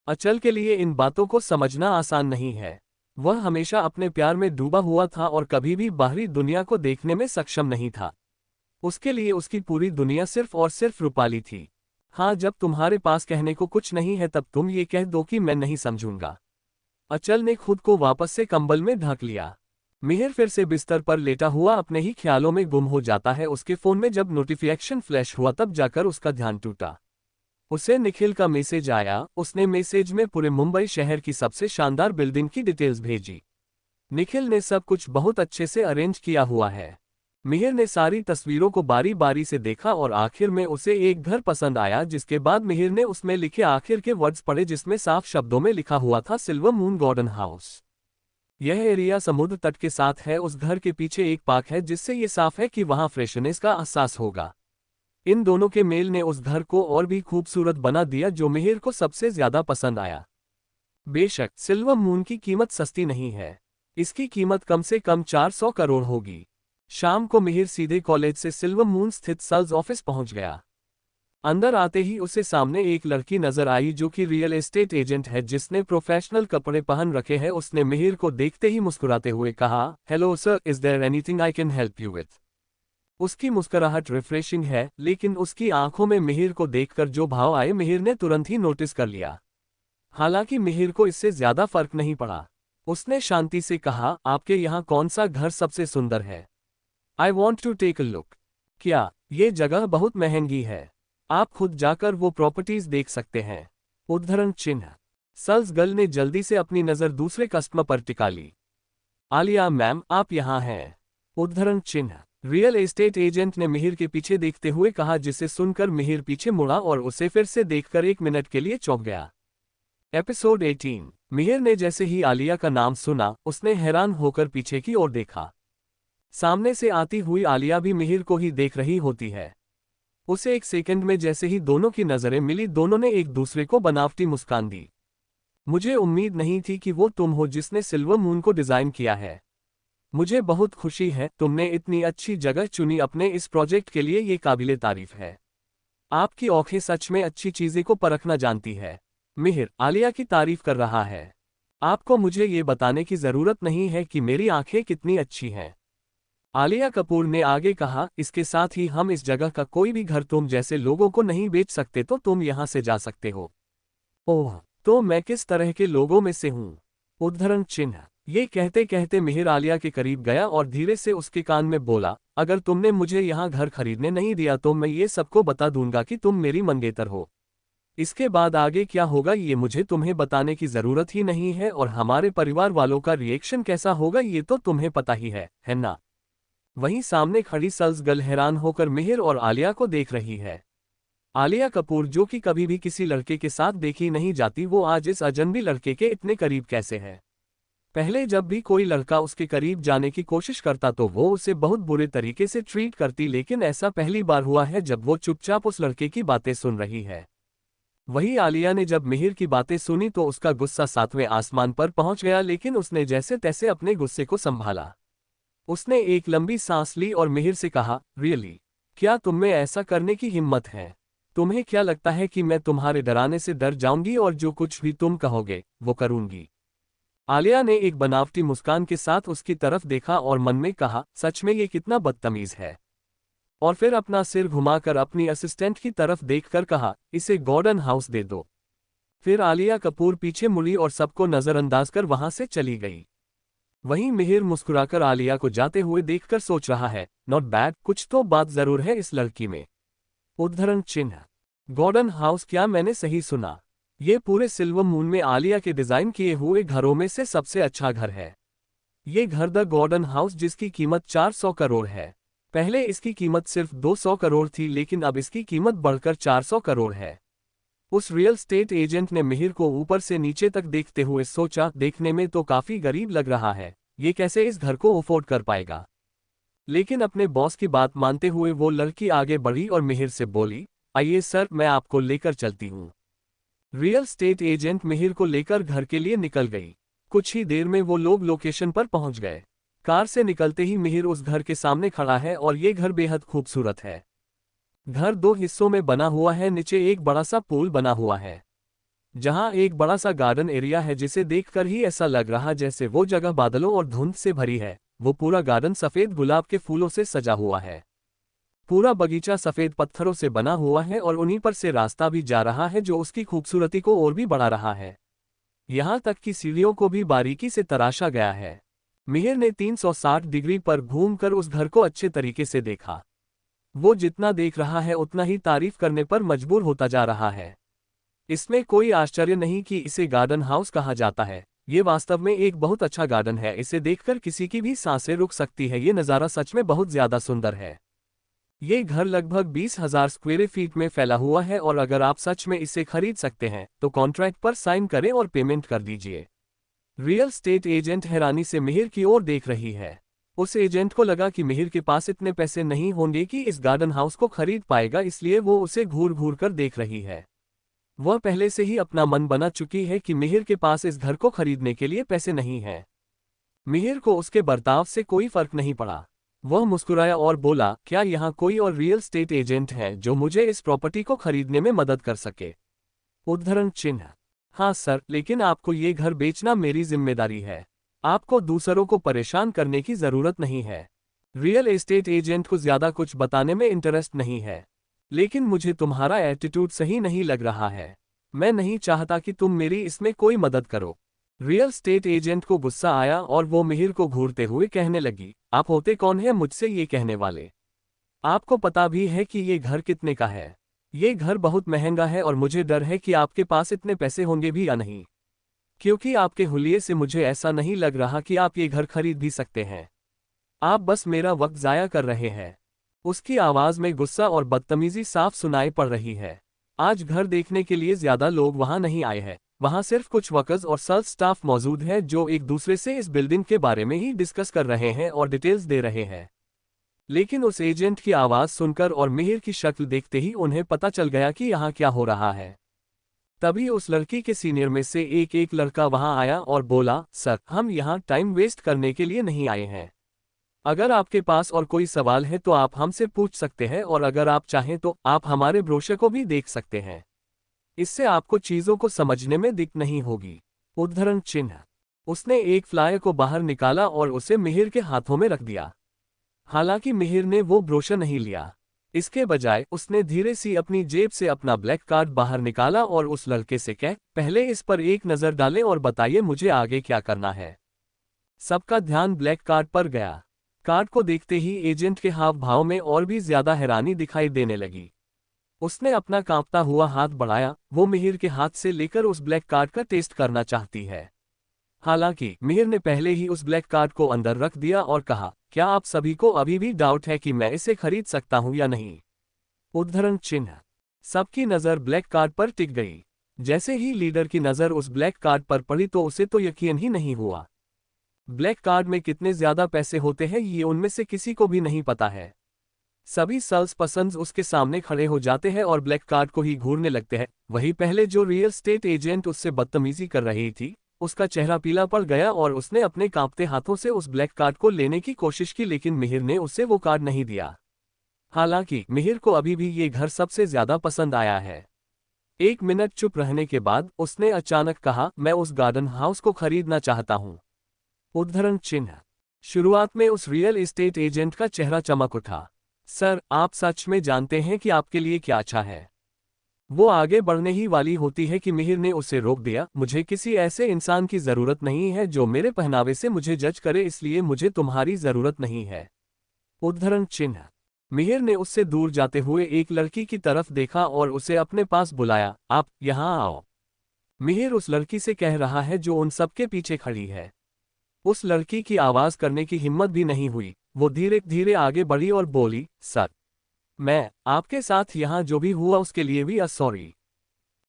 Speaker 1: अचल के लिए इन बातों को समझना आसान नहीं है। वह हमेशा अपने प्यार में डूबा हुआ था और कभी भी बाहरी दुनिया को देखने में सक्षम नहीं था। उसके लिए उसकी पूरी दुनिया सिर्फ और सिर्फ रूपाली थी। हाँ, जब तुम्हारे पास कहने को कुछ नहीं है तब तुम ये कह दो कि मैं नहीं समझूंगा। अचल ने खुद को वापस से कंबल में ढक लिया। मिहिर फिर से बिस्तर पर लेटा हुआ अपने ही ख्यालों में गुम हो जाता है। उसके फोन में जब नोटिफिकेशन फ्लैश हुआ तब जाकर उसका ध्यान टूटा। उसे निखिल का मैसेज आया। उसने मैसेज में पूरे मुंबई शहर की सबसे शानदार बिल्डिंग की डिटेल्स भेजी। निखिल ने सब कुछ बहुत अच्छे से अरेंज किया हुआ है। मिहिर ने सारी तस्वीरों को बारी बारी से देखा और आखिर में उसे एक घर पसंद आया, जिसके बाद मिहिर ने उसमें लिखे आखिर के वर्ड्स पढ़े जिसमें साफ शब्दों में लिखा हुआ था, सिल्वर मून गार्डन हाउस। यह एरिया समुद्र तट के साथ है। उस घर के पीछे एक पार्क है, जिससे ये साफ है कि वहां फ्रेशनेस का एहसास होगा। इन दोनों के मेल ने उस घर को और भी खूबसूरत बना दिया, जो मिहिर को सबसे ज्यादा पसंद आया। बेशक सिल्वर मून की कीमत सस्ती नहीं है। इसकी कीमत कम से कम 400 करोड़ होगी। शाम को मिहिर सीधे कॉलेज से सिल्वर मून स्थित सेल्स ऑफिस पहुंच गया। अंदर आते ही उसे सामने एक लड़की नजर आई जो कि रियल एस्टेट एजेंट है, जिसने प्रोफेशनल कपड़े पहन रखे हैं। उसने मिहिर को देखते ही मुस्कुराते हुए कहा, hello sir, is there anything I can help you with? उसकी मुस्कुराहट रिफ्रेशिंग है, लेकिन उसकी आंखों में मिहिर को देखकर जो भाव आए मिहिर ने तुरंत ही नोटिस कर लिया। हालांकि मिहिर को इससे ज्यादा फर्क नहीं पड़ा। उसने शांति से कहा, आपके यहाँ कौन सा घर सबसे सुंदर है? I want to take a look. क्या ये जगह बहुत महंगी है? आप खुद जाकर वो प्रॉपर्टीज देख सकते हैं। उद्धरण चिन्ह। सेल्स गर्ल ने जल्दी से अपनी नजर दूसरे कस्टमर पर टिका ली। आलिया मैम, आप यहाँ हैं। उद्धरण चिन्ह। रियल एस्टेट एजेंट ने मिहिर के पीछे देखते हुए कहा, जिसे सुनकर मिहिर पीछे मुड़ा और उसे फिर से देखकर 1 मिनट के लिए चौंक गया। एपिसोड 18। मिहिर ने जैसे ही आलिया का नाम सुना, उसने हैरान होकर पीछे की ओर देखा। सामने से आती हुई आलिया भी मिहिर को ही देख रही होती है। उसे एक सेकंड में जैसे ही दोनों की नजरें मिली, दोनों ने एक दूसरे को बनावटी मुस्कान दी। मुझे उम्मीद नहीं थी कि वो तुम हो जिसने सिल्वर मून को डिजाइन किया है। मुझे बहुत खुशी है, तुमने इतनी अच्छी जगह चुनी अपने इस प्रोजेक्ट के लिए, ये काबिले तारीफ है। आपकी आंखें सच में अच्छी चीजें को परखना जानती है। मिहिर आलिया की तारीफ कर रहा है। आपको मुझे ये बताने की जरूरत नहीं है कि मेरी आंखें कितनी अच्छी हैं। आलिया कपूर ने आगे कहा, इसके साथ ही हम इस जगह का कोई भी घर तुम जैसे लोगों को नहीं बेच सकते, तो तुम यहां से जा सकते हो। ओह, तो मैं किस तरह के लोगों में से हूं? उद्धरण चिन्ह। ये कहते कहते मिहिर आलिया के करीब गया और धीरे से उसके कान में बोला, अगर तुमने मुझे यहाँ घर खरीदने नहीं दिया तो मैं ये सबको बता दूंगा कि तुम मेरी मंगेतर हो। इसके बाद आगे क्या होगा ये मुझे तुम्हें बताने की जरूरत ही नहीं है, और हमारे परिवार वालों का रिएक्शन कैसा होगा ये तो तुम्हें पता ही है ना? वहीं सामने खड़ी सेल्स गर्ल हैरान होकर मिहिर और आलिया को देख रही है। आलिया कपूर, जो कि कभी भी किसी लड़के के साथ देखी नहीं जाती, वो आज इस अजनबी लड़के के इतने करीब कैसे है? पहले जब भी कोई लड़का उसके करीब जाने की कोशिश करता तो वो उसे बहुत बुरे तरीके से ट्रीट करती, लेकिन ऐसा पहली बार हुआ है जब वो चुपचाप उस लड़के की बातें सुन रही है। वही आलिया ने जब मिहिर की बातें सुनी तो उसका गुस्सा 7वें आसमान पर पहुंच गया, लेकिन उसने जैसे तैसे अपने गुस्से को संभाला। उसने एक लंबी सांस ली और मिहिर से कहा, रियली, क्या तुम में ऐसा करने की हिम्मत है? तुम्हें क्या लगता है कि मैं तुम्हारे डराने से डर जाऊंगी और जो कुछ भी तुम कहोगे वो करूंगी? आलिया ने एक बनावटी मुस्कान के साथ उसकी तरफ देखा और मन में कहा, सच में ये कितना बदतमीज है। और फिर अपना सिर घुमाकर अपनी असिस्टेंट की तरफ देखकर कहा, इसे गॉर्डन हाउस दे दो। फिर आलिया कपूर पीछे मुड़ी और सबको नजरअंदाज कर वहां से चली गई। वहीं मिहिर मुस्कुराकर आलिया को जाते हुए देखकर सोच रहा है, नॉट बैड, कुछ तो बात जरूर है इस लड़की में। उद्धरण चिन्ह। गॉर्डन हाउस, क्या मैंने सही सुना? ये पूरे सिल्वर मून में आलिया के डिजाइन किए हुए घरों में से सबसे अच्छा घर है। ये घर द गॉर्डन हाउस, जिसकी कीमत 400 करोड़ है। पहले इसकी कीमत सिर्फ 200 करोड़ थी, लेकिन अब इसकी कीमत बढ़कर 400 करोड़ है। उस रियल स्टेट एजेंट ने मिहिर को ऊपर से नीचे तक देखते हुए सोचा, देखने में तो काफी गरीब लग रहा है, ये कैसे इस घर को अफोर्ड कर पाएगा। लेकिन अपने बॉस की बात मानते हुए वो लड़की आगे बढ़ी और मिहिर से बोली, आइए सर, मैं आपको लेकर चलती हूँ। रियल स्टेट एजेंट मिहिर को लेकर घर के लिए निकल गई। कुछ ही देर में वो लोग लोकेशन पर पहुंच गए। कार से निकलते ही मिहिर उस घर के सामने खड़ा है और ये घर बेहद खूबसूरत है। घर 2 हिस्सों में बना हुआ है। नीचे एक बड़ा सा पूल बना हुआ है, जहां एक बड़ा सा गार्डन एरिया है, जिसे देखकर ही ऐसा लग रहा जैसे वो जगह बादलों और धुंध से भरी है। वो पूरा गार्डन सफेद गुलाब के फूलों से सजा हुआ है। पूरा बगीचा सफेद पत्थरों से बना हुआ है और उन्हीं पर से रास्ता भी जा रहा है, जो उसकी खूबसूरती को और भी बढ़ा रहा है। यहाँ तक कि सीढ़ियों को भी बारीकी से तराशा गया है। मिहिर ने 360 डिग्री पर घूमकर उस घर को अच्छे तरीके से देखा। वो जितना देख रहा है उतना ही तारीफ करने पर मजबूर होता जा रहा है। इसमें कोई आश्चर्य नहीं कि इसे गार्डन हाउस कहा जाता है। ये वास्तव में एक बहुत अच्छा गार्डन है। इसे देखकर किसी की भी सांसें रुक सकती है। ये नज़ारा सच में बहुत ज्यादा सुंदर है। ये घर लगभग 20,000 स्क्वायर फीट में फैला हुआ है और अगर आप सच में इसे खरीद सकते हैं तो कॉन्ट्रैक्ट पर साइन करें और पेमेंट कर दीजिए। रियल स्टेट एजेंट हैरानी से मिहिर की ओर देख रही है। उस एजेंट को लगा कि मिहिर के पास इतने पैसे नहीं होंगे कि इस गार्डन हाउस को खरीद पाएगा, इसलिए वो उसे घूर घूर कर देख रही है। वह पहले से ही अपना मन बना चुकी है कि मिहिर के पास इस घर को खरीदने के लिए पैसे नहीं हैं। मिहिर को उसके बर्ताव से कोई फर्क नहीं पड़ा। वह मुस्कुराया और बोला, क्या यहाँ कोई और रियल स्टेट एजेंट है जो मुझे इस प्रॉपर्टी को खरीदने में मदद कर सके? उद्धरण चिन्ह। हाँ सर, लेकिन आपको ये घर बेचना मेरी जिम्मेदारी है। आपको दूसरों को परेशान करने की जरूरत नहीं है। रियल एस्टेट एजेंट को ज्यादा कुछ बताने में इंटरेस्ट नहीं है, लेकिन मुझे तुम्हारा एटीट्यूड सही नहीं लग रहा है। मैं नहीं चाहता कि तुम मेरी इसमें कोई मदद करो। रियल स्टेट एजेंट को गुस्सा आया और वो मिहिर को घूरते हुए कहने लगी, आप होते कौन हैं मुझसे ये कहने वाले? आपको पता भी है कि ये घर कितने का है? ये घर बहुत महंगा है और मुझे डर है कि आपके पास इतने पैसे होंगे भी या नहीं, क्योंकि आपके हुलिये से मुझे ऐसा नहीं लग रहा कि आप ये घर खरीद भी सकते हैं। आप बस मेरा वक्त जाया कर रहे हैं। उसकी आवाज में गुस्सा और बदतमीजी साफ सुनाई पड़ रही है। आज घर देखने के लिए ज्यादा लोग वहां नहीं आए हैं। वहां सिर्फ कुछ वर्कर्स और सेल्स स्टाफ मौजूद है जो एक दूसरे से इस बिल्डिंग के बारे में ही डिस्कस कर रहे हैं और डिटेल्स दे रहे हैं। लेकिन उस एजेंट की आवाज सुनकर और मिहिर की शक्ल देखते ही उन्हें पता चल गया कि यहाँ क्या हो रहा है। तभी उस लड़की के सीनियर में से एक लड़का वहां आया और बोला, सर, हम यहाँ टाइम वेस्ट करने के लिए नहीं आए हैं। अगर आपके पास और कोई सवाल है तो आप हमसे पूछ सकते हैं और अगर आप चाहें तो आप हमारे ब्रोशर को भी देख सकते हैं। इससे आपको चीजों को समझने में दिक्कत नहीं होगी। उद्धरण चिन्ह। उसने एक फ्लायर को बाहर निकाला और उसे मिहिर के हाथों में रख दिया। हालांकि मिहिर ने वो ब्रोशर नहीं लिया। इसके बजाय उसने धीरे सी अपनी जेब से अपना ब्लैक कार्ड बाहर निकाला और उस लड़के से कह, पहले इस पर एक नजर डालें और बताइए मुझे आगे क्या करना है। सबका ध्यान ब्लैक कार्ड पर गया। कार्ड को देखते ही एजेंट के हाव भाव में और भी ज्यादा हैरानी दिखाई देने लगी। उसने अपना कांपता हुआ हाथ बढ़ाया। वो मिहिर के हाथ से लेकर उस ब्लैक कार्ड का टेस्ट करना चाहती है। हालांकि मिहिर ने पहले ही उस ब्लैक कार्ड को अंदर रख दिया और कहा, क्या आप सभी को अभी भी डाउट है कि मैं इसे खरीद सकता हूं या नहीं? उद्धरण चिन्ह। सबकी नजर ब्लैक कार्ड पर टिक गई। जैसे ही लीडर की नजर उस ब्लैक कार्ड पर पड़ी तो उसे तो यकीन ही नहीं हुआ। ब्लैक कार्ड में कितने ज्यादा पैसे होते हैं ये उनमें से किसी को भी नहीं पता है। सभी सेल्स पर्सन्स उसके सामने खड़े हो जाते हैं और ब्लैक कार्ड को ही घूरने लगते हैं। वही पहले जो रियल स्टेट एजेंट उससे बदतमीजी कर रही थी, उसका चेहरा पीला पड़ गया और उसने अपने कांपते हाथों से उस ब्लैक कार्ड को लेने की कोशिश की, लेकिन मिहिर ने उसे वो कार्ड नहीं दिया। हालांकि मिहिर को अभी भी ये घर सबसे ज्यादा पसंद आया है। 1 मिनट चुप रहने के बाद उसने अचानक कहा, मैं उस गार्डन हाउस को खरीदना चाहता हूं। उद्धरण चिन्ह। शुरुआत में उस रियल एस्टेट एजेंट का चेहरा चमक उठा। सर, आप सच में जानते हैं कि आपके लिए क्या अच्छा है? वो आगे बढ़ने ही वाली होती है कि मिहिर ने उसे रोक दिया। मुझे किसी ऐसे इंसान की जरूरत नहीं है जो मेरे पहनावे से मुझे जज करे, इसलिए मुझे तुम्हारी जरूरत नहीं है। उद्धरण चिन्ह। मिहिर ने उससे दूर जाते हुए एक लड़की की तरफ देखा और उसे अपने पास बुलाया। आप यहाँ आओ। मिहिर उस लड़की से कह रहा है जो उन सबके पीछे खड़ी है। उस लड़की की आवाज करने की हिम्मत भी नहीं हुई। वो धीरे धीरे आगे बढ़ी और बोली, सर, मैं आपके साथ यहाँ जो भी हुआ उसके लिए भी सॉरी।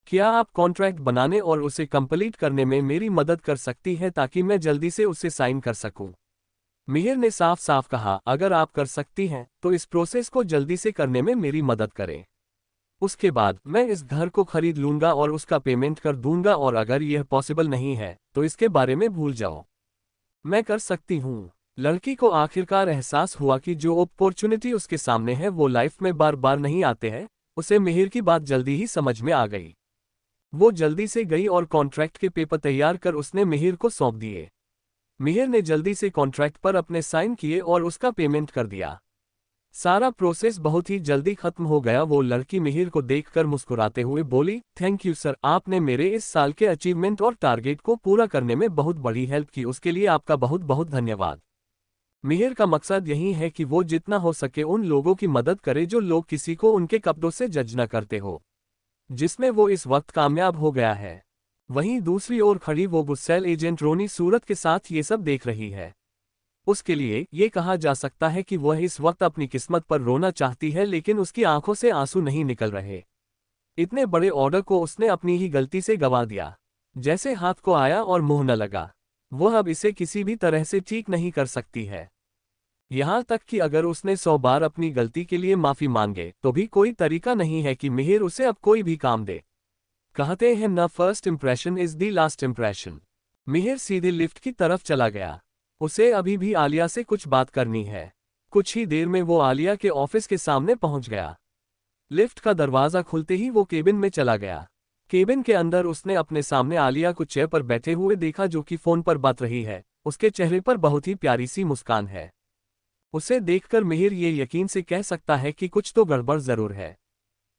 Speaker 1: क्या आप कॉन्ट्रैक्ट बनाने और उसे कंप्लीट करने में मेरी मदद कर सकती है ताकि मैं जल्दी से उसे साइन कर सकूं? मिहिर ने साफ साफ कहा, अगर आप कर सकती हैं तो इस प्रोसेस को जल्दी से करने में मेरी मदद करें। उसके बाद मैं इस घर को खरीद लूंगा और उसका पेमेंट कर दूंगा, और अगर यह पॉसिबल नहीं है तो इसके बारे में भूल जाओ। मैं कर सकती हूँ। लड़की को आखिरकार एहसास हुआ कि जो अपॉर्चुनिटी उसके सामने है वो लाइफ में बार बार नहीं आते हैं। उसे मिहिर की बात जल्दी ही समझ में आ गई। वो जल्दी से गई और कॉन्ट्रैक्ट के पेपर तैयार कर उसने मिहिर को सौंप दिए। मिहिर ने जल्दी से कॉन्ट्रैक्ट पर अपने साइन किए और उसका पेमेंट कर दिया। सारा प्रोसेस बहुत ही जल्दी खत्म हो गया। वो लड़की मिहिर को देखकर मुस्कुराते हुए बोली, थैंक यू सर, आपने मेरे इस साल के अचीवमेंट और टारगेट को पूरा करने में बहुत बड़ी हेल्प की, उसके लिए आपका बहुत बहुत धन्यवाद। मिहिर का मकसद यही है कि वो जितना हो सके उन लोगों की मदद करे जो लोग किसी को उनके कपड़ों से जज न करते हो, जिसमें वो इस वक्त कामयाब हो गया है। वहीं दूसरी ओर खड़ी वो गुस्सैल एजेंट रोनी सूरत के साथ ये सब देख रही है। उसके लिए ये कहा जा सकता है कि वह इस वक्त अपनी किस्मत पर रोना चाहती है, लेकिन उसकी आंखों से आंसू नहीं निकल रहे। इतने बड़े ऑर्डर को उसने अपनी ही गलती से गंवा दिया। जैसे हाथ को आया और मुंह न लगा। वह अब इसे किसी भी तरह से ठीक नहीं कर सकती है। यहां तक कि अगर उसने 100 बार अपनी गलती के लिए माफी मांगे तो भी कोई तरीका नहीं है कि मिहिर उसे अब कोई भी काम दे। कहते हैं न, first impression is the last impression. Mihir सीधे लिफ्ट की तरफ चला गया। उसे अभी भी आलिया से कुछ बात करनी है। कुछ ही देर में वो आलिया के ऑफिस के सामने पहुंच गया। लिफ्ट का दरवाजा खुलते ही वो केबिन में चला गया। केबिन के अंदर उसने अपने सामने आलिया को चेयर पर बैठे हुए देखा, जो कि फोन पर बात रही है। उसके चेहरे पर बहुत ही प्यारी सी मुस्कान है। उसे देखकर मिहिर ये यकीन से कह सकता है कि कुछ तो गड़बड़ जरूर है।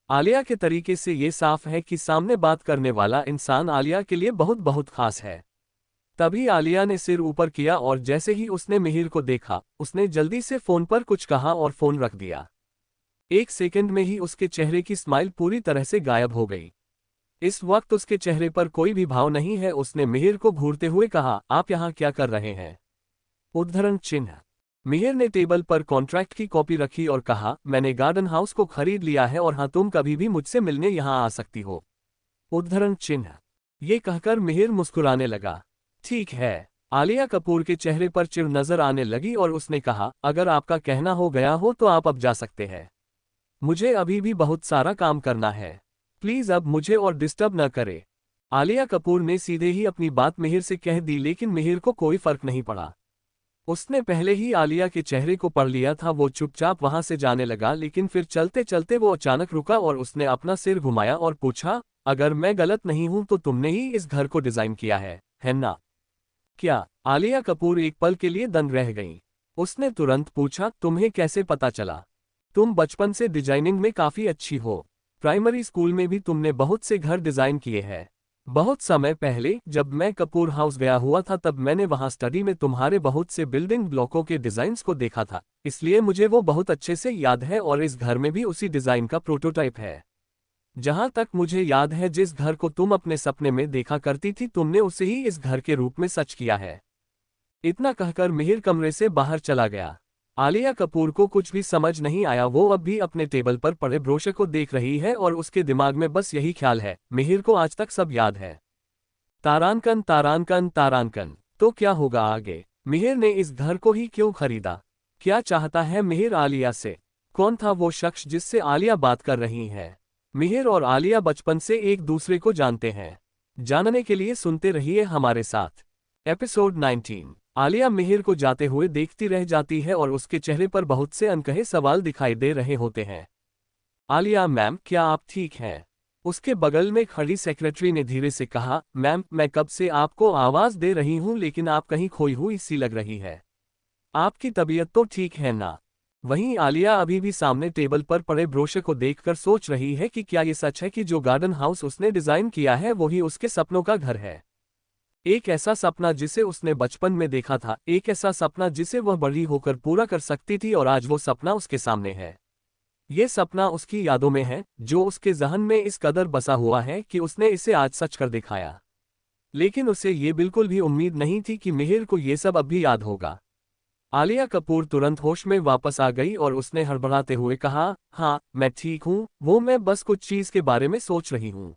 Speaker 1: आलिया के तरीके से ये साफ है कि सामने बात करने वाला इंसान आलिया के लिए बहुत बहुत खास है। तभी आलिया ने सिर ऊपर किया और जैसे ही उसने मिहिर को देखा, उसने जल्दी से फोन पर कुछ कहा और फोन रख दिया। एक सेकंड में ही उसके चेहरे की स्माइल पूरी तरह से गायब हो गई। इस वक्त उसके चेहरे पर कोई भी भाव नहीं है। उसने मिहिर को घूरते हुए कहा, आप यहाँ क्या कर रहे हैं? उद्धरण चिन्ह। मिहिर ने टेबल पर कॉन्ट्रैक्ट की कॉपी रखी और कहा, मैंने गार्डन हाउस को खरीद लिया है और हाँ, तुम कभी भी मुझसे मिलने यहाँ आ सकती हो। उद्धरण चिन्ह। ये कहकर मिहिर मुस्कुराने लगा। ठीक है। आलिया कपूर के चेहरे पर चिढ़ नजर आने लगी और उसने कहा, अगर आपका कहना हो गया हो तो आप अब जा सकते हैं। मुझे अभी भी बहुत सारा काम करना है। प्लीज अब मुझे और डिस्टर्ब न करे। आलिया कपूर ने सीधे ही अपनी बात मिहिर से कह दी, लेकिन मिहिर को कोई फर्क नहीं पड़ा। उसने पहले ही आलिया के चेहरे को पढ़ लिया था। वो चुपचाप वहां से जाने लगा, लेकिन फिर चलते चलते वो अचानक रुका और उसने अपना सिर घुमाया और पूछा, अगर मैं गलत नहीं हूं तो तुमने ही इस घर को डिजाइन किया है ना? क्या? आलिया कपूर एक पल के लिए दंग रह गईं। उसने तुरंत पूछा, तुम्हें कैसे पता चला? तुम बचपन से डिजाइनिंग में काफी अच्छी हो। प्राइमरी स्कूल में भी तुमने बहुत से घर डिजाइन किए हैं। बहुत समय पहले जब मैं कपूर हाउस गया हुआ था तब मैंने वहां स्टडी में तुम्हारे बहुत से बिल्डिंग ब्लॉकों के डिजाइन्स को देखा था, इसलिए मुझे वो बहुत अच्छे से याद है और इस घर में भी उसी डिजाइन का प्रोटोटाइप है। जहां तक मुझे याद है, जिस घर को तुम अपने सपने में देखा करती थी तुमने उसे ही इस घर के रूप में सच किया है। इतना कहकर मिहिर कमरे से बाहर चला गया। आलिया कपूर को कुछ भी समझ नहीं आया। वो अब भी अपने टेबल पर पड़े ब्रोशर को देख रही है और उसके दिमाग में बस यही ख्याल है, मिहिर को आज तक सब याद है। तारांकन तारांकन तारांकन। तो क्या होगा आगे? मिहिर ने इस घर को ही क्यों खरीदा? क्या चाहता है मिहिर आलिया से? कौन था वो शख्स जिससे आलिया बात कर रही है? मिहिर और आलिया बचपन से एक दूसरे को जानते हैं। जानने के लिए सुनते रहिए हमारे साथ। एपिसोड 19। आलिया मिहिर को जाते हुए देखती रह जाती है और उसके चेहरे पर बहुत से अनकहे सवाल दिखाई दे रहे होते हैं। आलिया, मैम क्या आप ठीक हैं? उसके बगल में खड़ी सेक्रेटरी ने धीरे से कहा, मैम मैं कब से आपको आवाज दे रही हूं लेकिन आप कहीं खोई हुई सी लग रही है। आपकी तबीयत तो ठीक है ना? वहीं आलिया अभी भी सामने टेबल पर पड़े ब्रोशर को देखकर सोच रही है कि क्या ये सच है कि जो गार्डन हाउस उसने डिजाइन किया है वही उसके सपनों का घर है। एक ऐसा सपना जिसे उसने बचपन में देखा था, एक ऐसा सपना जिसे वह बड़ी होकर पूरा कर सकती थी, और आज वो सपना उसके सामने है। ये सपना उसकी यादों में है, जो उसके जहन में इस कदर बसा हुआ है कि उसने इसे आज सच कर दिखाया। लेकिन उसे ये बिल्कुल भी उम्मीद नहीं थी कि मिहिर को ये सब अब भी याद होगा। आलिया कपूर तुरंत होश में वापस आ गई और उसने हड़बड़ाते हुए कहा, हाँ मैं ठीक हूँ, वो मैं बस कुछ चीज के बारे में सोच रही हूँ।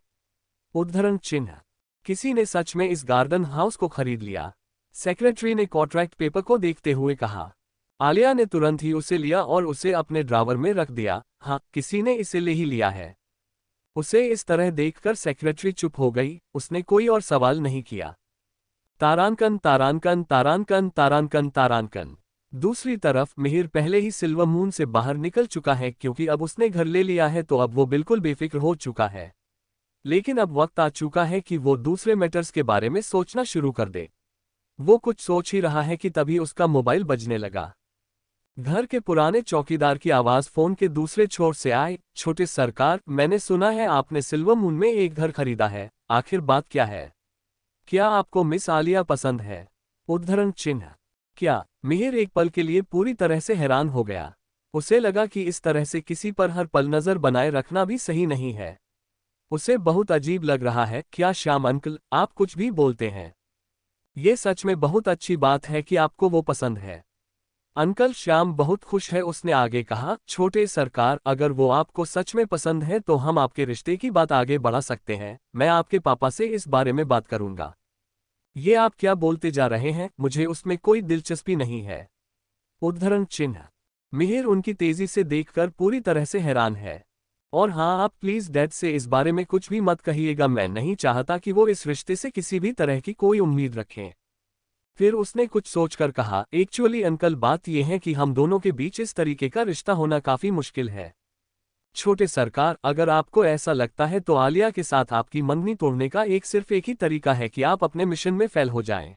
Speaker 1: उद्धरण चिन्ह। किसी ने सच में इस गार्डन हाउस को खरीद लिया। सेक्रेटरी ने कॉन्ट्रैक्ट पेपर को देखते हुए कहा। आलिया ने तुरंत ही उसे लिया और उसे अपने ड्रावर में रख दिया। हाँ, किसी ने इसे ले ही लिया है। उसे इस तरह देखकर सेक्रेटरी चुप हो गई, उसने कोई और सवाल नहीं किया। तारांकन तारांकन तारांकन तारांकन तारांकन। दूसरी तरफ मिहिर पहले ही सिल्वर मून से बाहर निकल चुका है, क्योंकि अब उसने घर ले लिया है तो अब वो बिल्कुल बेफिक्र हो चुका है। लेकिन अब वक्त आ चुका है कि वो दूसरे मैटर्स के बारे में सोचना शुरू कर दे। वो कुछ सोच ही रहा है कि तभी उसका मोबाइल बजने लगा। घर के पुराने चौकीदार की आवाज फोन के दूसरे छोर से आई। छोटे सरकार, मैंने सुना है आपने सिल्वर मून में एक घर खरीदा है, आखिर बात क्या है? क्या आपको मिस आलिया पसंद है? उद्धरण चिन्ह। क्या? मिहिर एक पल के लिए पूरी तरह से हैरान हो गया। उसे लगा कि इस तरह से किसी पर हर पल नजर बनाए रखना भी सही नहीं है। उसे बहुत अजीब लग रहा है। क्या श्याम अंकल, आप कुछ भी बोलते हैं? ये सच में बहुत अच्छी बात है कि आपको वो पसंद है। अंकल श्याम बहुत खुश है, उसने आगे कहा। छोटे सरकार, अगर वो आपको सच में पसंद है तो हम आपके रिश्ते की बात आगे बढ़ा सकते हैं। मैं आपके पापा से इस बारे में बात करूंगा। ये आप क्या बोलते जा रहे हैं? मुझे उसमें कोई दिलचस्पी नहीं है। उद्धरण चिन्ह। मिहिर उनकी तेजी से देखकर पूरी तरह से हैरान है। और हाँ, आप प्लीज डैड से इस बारे में कुछ भी मत कहिएगा, मैं नहीं चाहता कि वो इस रिश्ते से किसी भी तरह की कोई उम्मीद रखें। फिर उसने कुछ सोचकर कहा, एक्चुअली अंकल बात यह है कि हम दोनों के बीच इस तरीके का रिश्ता होना काफी मुश्किल है। छोटे सरकार, अगर आपको ऐसा लगता है तो आलिया के साथ आपकी मंगनी तोड़ने का सिर्फ एक ही तरीका है कि आप अपने मिशन में फेल हो जाएं।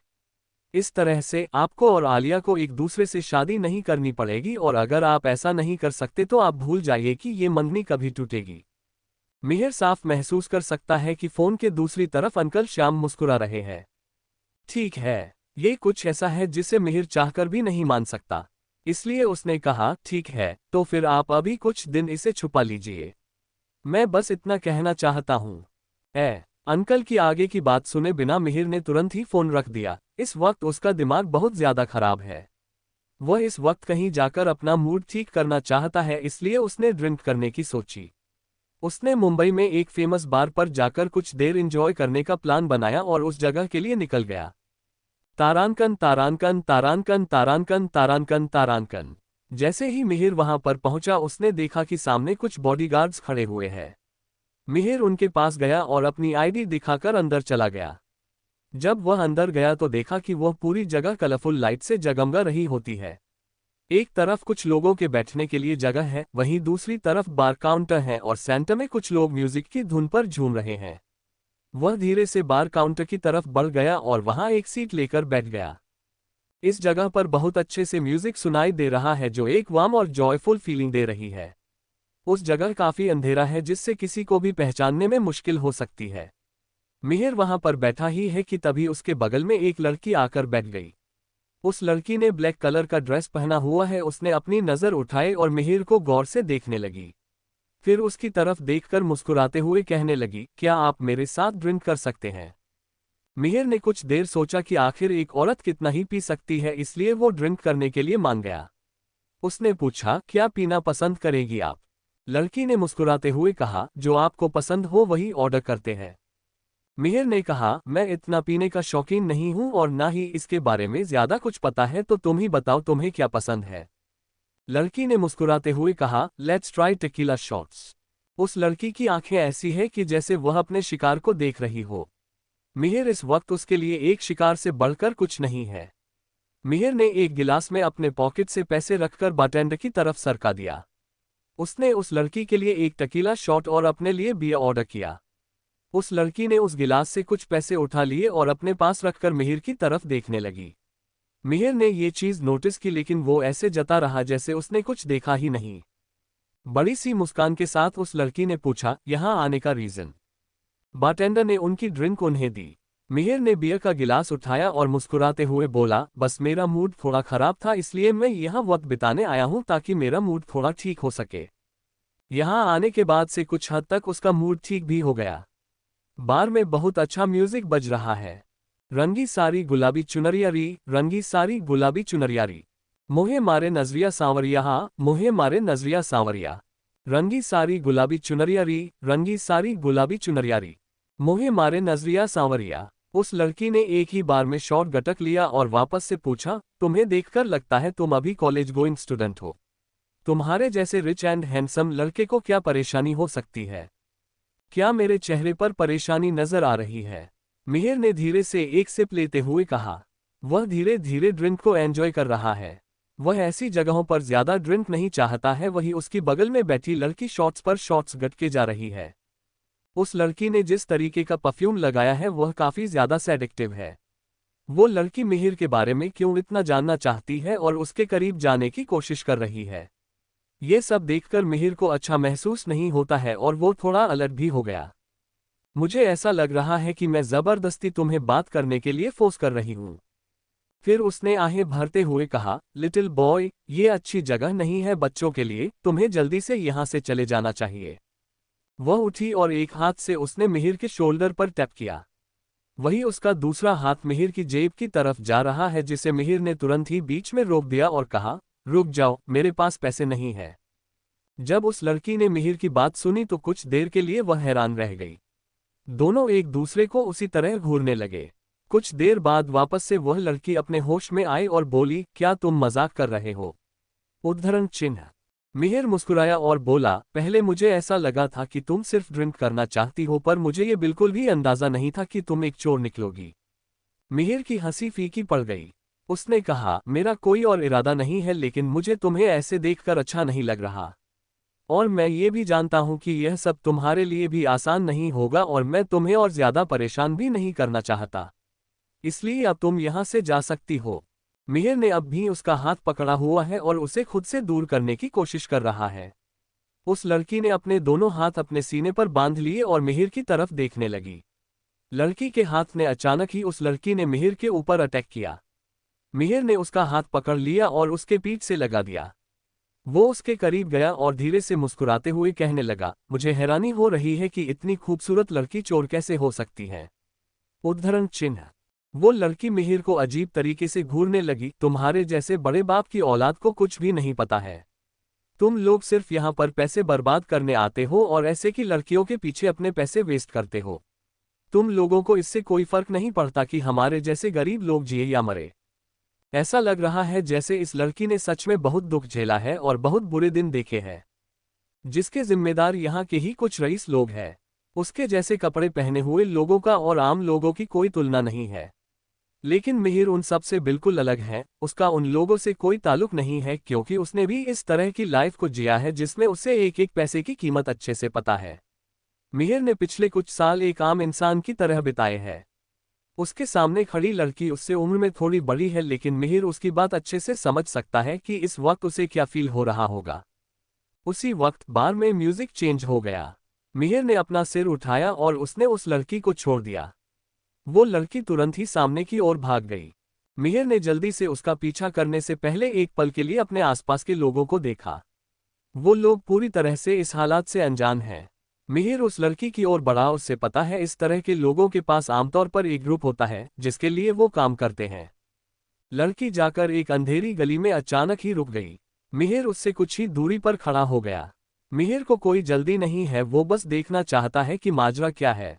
Speaker 1: इस तरह से आपको और आलिया को एक दूसरे से शादी नहीं करनी पड़ेगी, और अगर आप ऐसा नहीं कर सकते तो आप भूल जाइए कि ये मंगनी कभी टूटेगी। मिहिर साफ महसूस कर सकता है कि फोन के दूसरी तरफ अंकल श्याम मुस्कुरा रहे हैं। ठीक है, ये कुछ ऐसा है जिसे मिहिर चाहकर भी नहीं मान सकता। इसलिए उसने कहा, ठीक है, तो फिर आप अभी कुछ दिन इसे छुपा लीजिए। मैं बस इतना कहना चाहता हूँ। अंकल की आगे की बात सुने बिना मिहिर ने तुरंत ही फोन रख दिया। इस वक्त उसका दिमाग बहुत ज्यादा खराब है। वह इस वक्त कहीं जाकर अपना मूड ठीक करना चाहता है, इसलिए उसने ड्रिंक करने की सोची। उसने मुंबई में एक फेमस बार पर जाकर कुछ देर एंजॉय करने का प्लान बनाया और उस जगह के लिए निकल गया। तारांकन तारांकन तारांकन तारांकन तारांकन तारांकन। जैसे ही मिहिर वहां पर पहुंचा उसने देखा कि सामने कुछ बॉडीगार्ड्स खड़े हुए हैं। मिहिर उनके पास गया और अपनी आईडी दिखाकर अंदर चला गया। जब वह अंदर गया तो देखा कि वह पूरी जगह कलरफुल लाइट से जगमगा रही होती है। एक तरफ कुछ लोगों के बैठने के लिए जगह है, वहीं दूसरी तरफ बार काउंटर है और सेंटर में कुछ लोग म्यूजिक की धुन पर झूम रहे हैं। वह धीरे से बार काउंटर की तरफ बढ़ गया और वहां एक सीट लेकर बैठ गया। इस जगह पर बहुत अच्छे से म्यूजिक सुनाई दे रहा है, जो एक वार्म और जॉयफुल फीलिंग दे रही है। उस जगह काफी अंधेरा है, जिससे किसी को भी पहचानने में मुश्किल हो सकती है। मिहिर वहां पर बैठा ही है कि तभी उसके बगल में एक लड़की आकर बैठ गई। उस लड़की ने ब्लैक कलर का ड्रेस पहना हुआ है। उसने अपनी नजर उठाई और मिहिर को गौर से देखने लगी। फिर उसकी तरफ देखकर मुस्कुराते हुए कहने लगी, क्या आप मेरे साथ ड्रिंक कर सकते हैं? मिहिर ने कुछ देर सोचा कि आखिर एक औरत कितना ही पी सकती है, इसलिए वो ड्रिंक करने के लिए मान गया। उसने पूछा, क्या पीना पसंद करेगी आप? लड़की ने मुस्कुराते हुए कहा, जो आपको पसंद हो वही ऑर्डर करते हैं। मिहिर ने कहा, मैं इतना पीने का शौकीन नहीं हूं और ना ही इसके बारे में ज्यादा कुछ पता है, तो तुम ही बताओ तुम्हें क्या पसंद है। लड़की ने मुस्कुराते हुए कहा, लेट्स ट्राई टेकीला शॉट्स। उस लड़की की आंखें ऐसी है कि जैसे वह अपने शिकार को देख रही हो। मिहिर इस वक्त उसके लिए एक शिकार से बढ़कर कुछ नहीं है। मिहिर ने एक गिलास में अपने पॉकेट से पैसे रखकर बारटेंडर की तरफ सरका दिया। उसने उस लड़की के लिए एक टकीला शॉट और अपने लिए बियर ऑर्डर किया। उस लड़की ने उस गिलास से कुछ पैसे उठा लिए और अपने पास रखकर मिहिर की तरफ देखने लगी। मिहिर ने ये चीज नोटिस की, लेकिन वो ऐसे जता रहा जैसे उसने कुछ देखा ही नहीं। बड़ी सी मुस्कान के साथ उस लड़की ने पूछा, यहाँ आने का रीजन? बारटेंडर ने उनकी ड्रिंक उन्हें दी। मिहिर ने बियर का गिलास उठाया और मुस्कुराते हुए बोला, बस मेरा मूड थोड़ा खराब था, इसलिए मैं यहाँ वक्त बिताने आया हूँ ताकि मेरा मूड थोड़ा ठीक हो सके। यहाँ आने के बाद से कुछ हद तक उसका मूड ठीक भी हो गया। बार में बहुत अच्छा म्यूजिक बज रहा है। रंगी सारी गुलाबी चुनरिया री, रंगी सारी गुलाबी चुनरिया री, मोहे मारे नजरिया सांवरिया, हाँ मोहे मारे नजरिया सांवरिया। रंगी सारी गुलाबी चुनरिया री, रंगी सारी गुलाबी चुनरिया री, मोहे मारे नजरिया सांवरिया। उस लड़की ने एक ही बार में शॉट गटक लिया और वापस से पूछा, तुम्हें देखकर लगता है तुम अभी कॉलेज गोइंग स्टूडेंट हो। तुम्हारे जैसे रिच एंड हैंडसम लड़के को क्या परेशानी हो सकती है? क्या मेरे चेहरे पर परेशानी नजर आ रही है? मिहिर ने धीरे से एक सिप लेते हुए कहा। वह धीरे धीरे ड्रिंक को एंजॉय कर रहा है। वह ऐसी जगहों पर ज्यादा ड्रिंक नहीं चाहता है। वही उसकी बगल में बैठी लड़की शॉट्स पर शॉट्स गटके जा रही है। उस लड़की ने जिस तरीके का परफ्यूम लगाया है वह काफी ज्यादा सेडेक्टिव है। वो लड़की मिहिर के बारे में क्यों इतना जानना चाहती है और उसके करीब जाने की कोशिश कर रही है। ये सब देखकर मिहिर को अच्छा महसूस नहीं होता है और वो थोड़ा अलर्ट भी हो गया। मुझे ऐसा लग रहा है कि मैं जबरदस्ती तुम्हें बात करने के लिए फोर्स कर रही हूँ। फिर उसने आहें भरते हुए कहा, लिटिल बॉय, ये अच्छी जगह नहीं है बच्चों के लिए, तुम्हें जल्दी से यहाँ से चले जाना चाहिए। वह उठी और एक हाथ से उसने मिहिर के शोल्डर पर टैप किया। वही उसका दूसरा हाथ मिहिर की जेब की तरफ जा रहा है, जिसे मिहिर ने तुरंत ही बीच में रोक दिया और कहा, रुक जाओ, मेरे पास पैसे नहीं है। जब उस लड़की ने मिहिर की बात सुनी तो कुछ देर के लिए वह हैरान रह गई। दोनों एक दूसरे को उसी तरह घूरने लगे। कुछ देर बाद वापस से वह लड़की अपने होश में आई और बोली, क्या तुम मजाक कर रहे हो? उद्धरण चिन्ह। मिहिर मुस्कुराया और बोला, पहले मुझे ऐसा लगा था कि तुम सिर्फ ड्रिंक करना चाहती हो, पर मुझे ये बिल्कुल भी अंदाजा नहीं था कि तुम एक चोर निकलोगी। मिहिर की हंसी फीकी पड़ गई। उसने कहा, मेरा कोई और इरादा नहीं है, लेकिन मुझे तुम्हें ऐसे देखकर अच्छा नहीं लग रहा। और मैं ये भी जानता हूं कि यह सब तुम्हारे लिए भी आसान नहीं होगा और मैं तुम्हें और ज्यादा परेशान भी नहीं करना चाहता। इसलिए अब तुम यहां से जा सकती हो। मिहिर ने अब भी उसका हाथ पकड़ा हुआ है और उसे खुद से दूर करने की कोशिश कर रहा है। उस लड़की ने अपने दोनों हाथ अपने सीने पर बांध लिए और मिहिर की तरफ देखने लगी। लड़की के हाथ ने अचानक ही उस लड़की ने मिहिर के ऊपर अटैक किया। मिहिर ने उसका हाथ पकड़ लिया और उसके पीठ से लगा दिया। वो उसके करीब गया और धीरे से मुस्कुराते हुए कहने लगा, मुझे हैरानी हो रही है कि इतनी खूबसूरत लड़की चोर कैसे हो सकती है। उद्धरण चिन्ह। वो लड़की मिहिर को अजीब तरीके से घूरने लगी, तुम्हारे जैसे बड़े बाप की औलाद को कुछ भी नहीं पता है। तुम लोग सिर्फ यहाँ पर पैसे बर्बाद करने आते हो और ऐसे की लड़कियों के पीछे अपने पैसे वेस्ट करते हो। तुम लोगों को इससे कोई फर्क नहीं पड़ता कि हमारे जैसे गरीब लोग जिए या मरे। ऐसा लग रहा है जैसे इस लड़की ने सच में बहुत दुख झेला है और बहुत बुरे दिन देखे हैं, जिसके जिम्मेदार यहाँ के ही कुछ रईस लोग हैं। उसके जैसे कपड़े पहने हुए लोगों का और आम लोगों की कोई तुलना नहीं है। लेकिन मिहिर उन सब से बिल्कुल अलग है। उसका उन लोगों से कोई ताल्लुक नहीं है, क्योंकि उसने भी इस तरह की लाइफ को जिया है जिसमें उसे एक एक पैसे की कीमत अच्छे से पता है। मिहिर ने पिछले कुछ साल एक आम इंसान की तरह बिताए हैं। उसके सामने खड़ी लड़की उससे उम्र में थोड़ी बड़ी है, लेकिन मिहिर उसकी बात अच्छे से समझ सकता है कि इस वक्त उसे क्या फील हो रहा होगा। उसी वक्त बार में म्यूजिक चेंज हो गया। मिहिर ने अपना सिर उठाया और उसने उस लड़की को छोड़ दिया। वो लड़की तुरंत ही सामने की ओर भाग गई। मिहिर ने जल्दी से उसका पीछा करने से पहले एक पल के लिए अपने आसपास के लोगों को देखा। वो लोग पूरी तरह से इस हालात से अनजान हैं। मिहिर उस लड़की की ओर बढ़ा। उससे पता है इस तरह के लोगों के पास आमतौर पर एक ग्रुप होता है जिसके लिए वो काम करते हैं। लड़की जाकर एक अंधेरी गली में अचानक ही रुक गई। मिहिर उससे कुछ ही दूरी पर खड़ा हो गया। मिहिर को कोई जल्दी नहीं है, वो बस देखना चाहता है कि माजरा क्या है।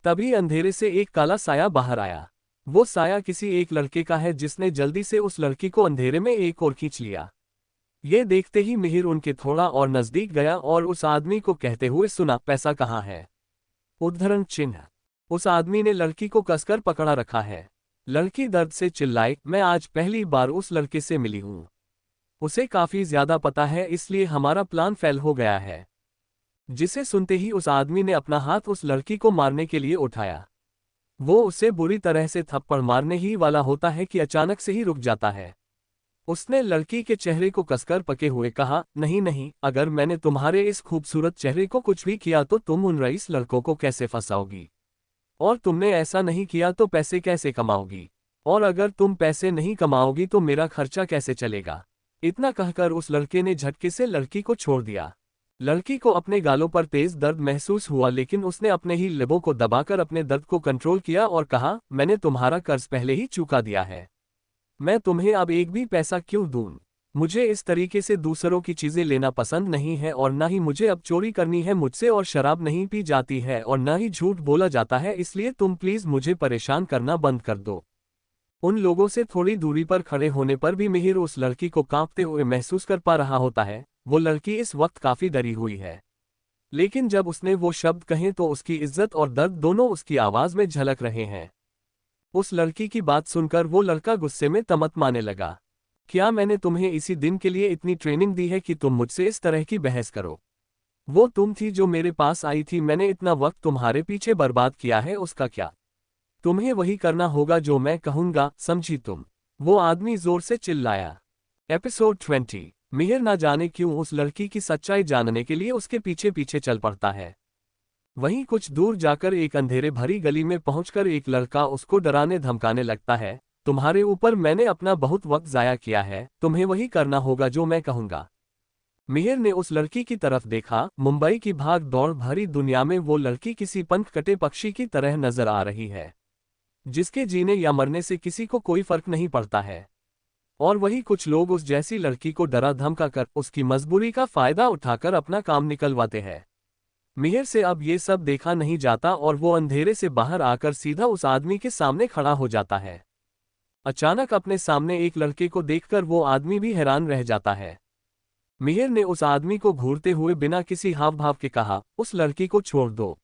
Speaker 1: तभी अंधेरे से एक काला साया बाहर आया। वो साया किसी एक लड़के का है जिसने जल्दी से उस लड़की को अंधेरे में एक ओर खींच लिया। ये देखते ही मिहिर उनके थोड़ा और नजदीक गया और उस आदमी को कहते हुए सुना, पैसा कहाँ है? उद्धरण चिन्ह। उस आदमी ने लड़की को कसकर पकड़ा रखा है। लड़की दर्द से चिल्लाई, मैं आज पहली बार उस लड़के से मिली हूँ। उसे काफी ज्यादा पता है, इसलिए हमारा प्लान फेल हो गया है। जिसे सुनते ही उस आदमी ने अपना हाथ उस लड़की को मारने के लिए उठाया। वो उसे बुरी तरह से थप्पड़ मारने ही वाला होता है कि अचानक से ही रुक जाता है। उसने लड़की के चेहरे को कसकर पके हुए कहा, नहीं नहीं, अगर मैंने तुम्हारे इस खूबसूरत चेहरे को कुछ भी किया तो तुम उन रईस लड़कों को कैसे फंसाओगी? और तुमने ऐसा नहीं किया तो पैसे कैसे कमाओगी? और अगर तुम पैसे नहीं कमाओगी तो मेरा खर्चा कैसे चलेगा? इतना कहकर उस लड़के ने झटके से लड़की को छोड़ दिया। लड़की को अपने गालों पर तेज दर्द महसूस हुआ, लेकिन उसने अपने ही लबों को दबाकर अपने दर्द को कंट्रोल किया और कहा, मैंने तुम्हारा कर्ज पहले ही चुका दिया है। मैं तुम्हें अब एक भी पैसा क्यों दूं? मुझे इस तरीके से दूसरों की चीजें लेना पसंद नहीं है और ना ही मुझे अब चोरी करनी है मुझसे, और शराब नहीं पी जाती है और ना ही झूठ बोला जाता है, इसलिए तुम प्लीज मुझे परेशान करना बंद कर दो। उन लोगों से थोड़ी दूरी पर खड़े होने पर भी मिहिर उस लड़की को कांपते हुए महसूस कर पा रहा होता है। वो लड़की इस वक्त काफी डरी हुई है, लेकिन जब उसने वो शब्द कहे तो उसकी इज्जत और दर्द दोनों उसकी आवाज में झलक रहे हैं। उस लड़की की बात सुनकर वो लड़का गुस्से में तमतमाने लगा। क्या मैंने तुम्हें इसी दिन के लिए इतनी ट्रेनिंग दी है कि तुम मुझसे इस तरह की बहस करो? वो तुम थी जो मेरे पास आई थी, मैंने इतना वक्त तुम्हारे पीछे बर्बाद किया है, उसका क्या? तुम्हें वही करना होगा जो मैं कहूंगा, समझी तुम? वो आदमी जोर से चिल्लाया। एपिसोड 20। मिहिर ना जाने क्यों उस लड़की की सच्चाई जानने के लिए उसके पीछे पीछे चल पड़ता है। वहीं कुछ दूर जाकर एक अंधेरे भरी गली में पहुंचकर एक लड़का उसको डराने धमकाने लगता है, तुम्हारे ऊपर मैंने अपना बहुत वक्त जाया किया है, तुम्हें वही करना होगा जो मैं कहूंगा। मिहिर ने उस लड़की की तरफ देखा। मुंबई की भाग दौड़ भरी दुनिया में वो लड़की किसी पंख कटे पक्षी की तरह नजर आ रही है, जिसके जीने या मरने से किसी को कोई फर्क नहीं पड़ता है। और वही कुछ लोग उस जैसी लड़की को डरा धमका कर उसकी मजबूरी का फायदा उठाकर अपना काम निकलवाते हैं। मिहिर से अब ये सब देखा नहीं जाता और वो अंधेरे से बाहर आकर सीधा उस आदमी के सामने खड़ा हो जाता है। अचानक अपने सामने एक लड़के को देखकर वो आदमी भी हैरान रह जाता है। मिहिर ने उस आदमी को घूरते हुए बिना किसी हाव भाव के कहा, उस लड़की को छोड़ दो।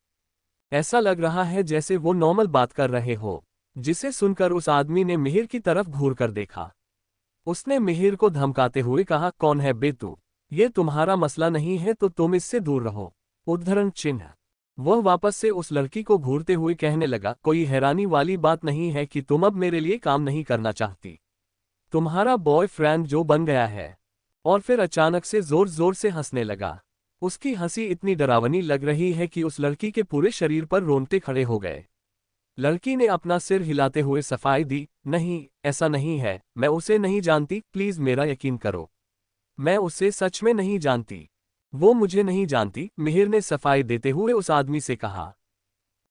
Speaker 1: ऐसा लग रहा है जैसे वो नॉर्मल बात कर रहे हो, जिसे सुनकर उस आदमी ने मिहिर की तरफ घूर कर देखा। उसने मिहिर को धमकाते हुए कहा, कौन है बे तू? ये तुम्हारा मसला नहीं है तो तुम इससे दूर रहो। उद्धरण चिन्ह। वह वापस से उस लड़की को घूरते हुए कहने लगा, कोई हैरानी वाली बात नहीं है कि तुम अब मेरे लिए काम नहीं करना चाहती। तुम्हारा बॉयफ्रेंड जो बन गया है। और फिर अचानक से जोर जोर से हंसने लगा। उसकी हंसी इतनी डरावनी लग रही है कि उस लड़की के पूरे शरीर पर रोंगटे खड़े हो गए। लड़की ने अपना सिर हिलाते हुए सफाई दी, नहीं, ऐसा नहीं है, मैं उसे नहीं जानती, प्लीज मेरा यकीन करो। मैं उसे सच में नहीं जानती। वो मुझे नहीं जानती, मिहिर ने सफाई देते हुए उस आदमी से कहा।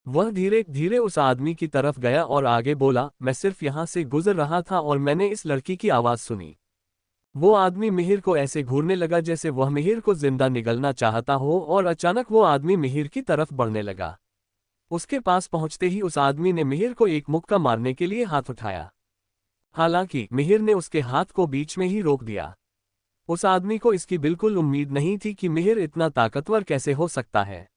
Speaker 1: वह धीरे धीरे उस आदमी की तरफ गया और आगे बोला, मैं सिर्फ यहां से गुजर रहा था और मैंने इस लड़की की आवाज सुनी। वो आदमी मिहिर को ऐसे घूरने लगा जैसे वह मिहिर को जिंदा निगलना चाहता हो, और अचानक वो आदमी मिहिर की तरफ बढ़ने लगा। उसके पास पहुंचते ही उस आदमी ने मिहिर को एक मुक्का मारने के लिए हाथ उठाया। हालांकि मिहिर ने उसके हाथ को बीच में ही रोक दिया। उस आदमी को इसकी बिल्कुल उम्मीद नहीं थी कि मिहिर इतना ताकतवर कैसे हो सकता है।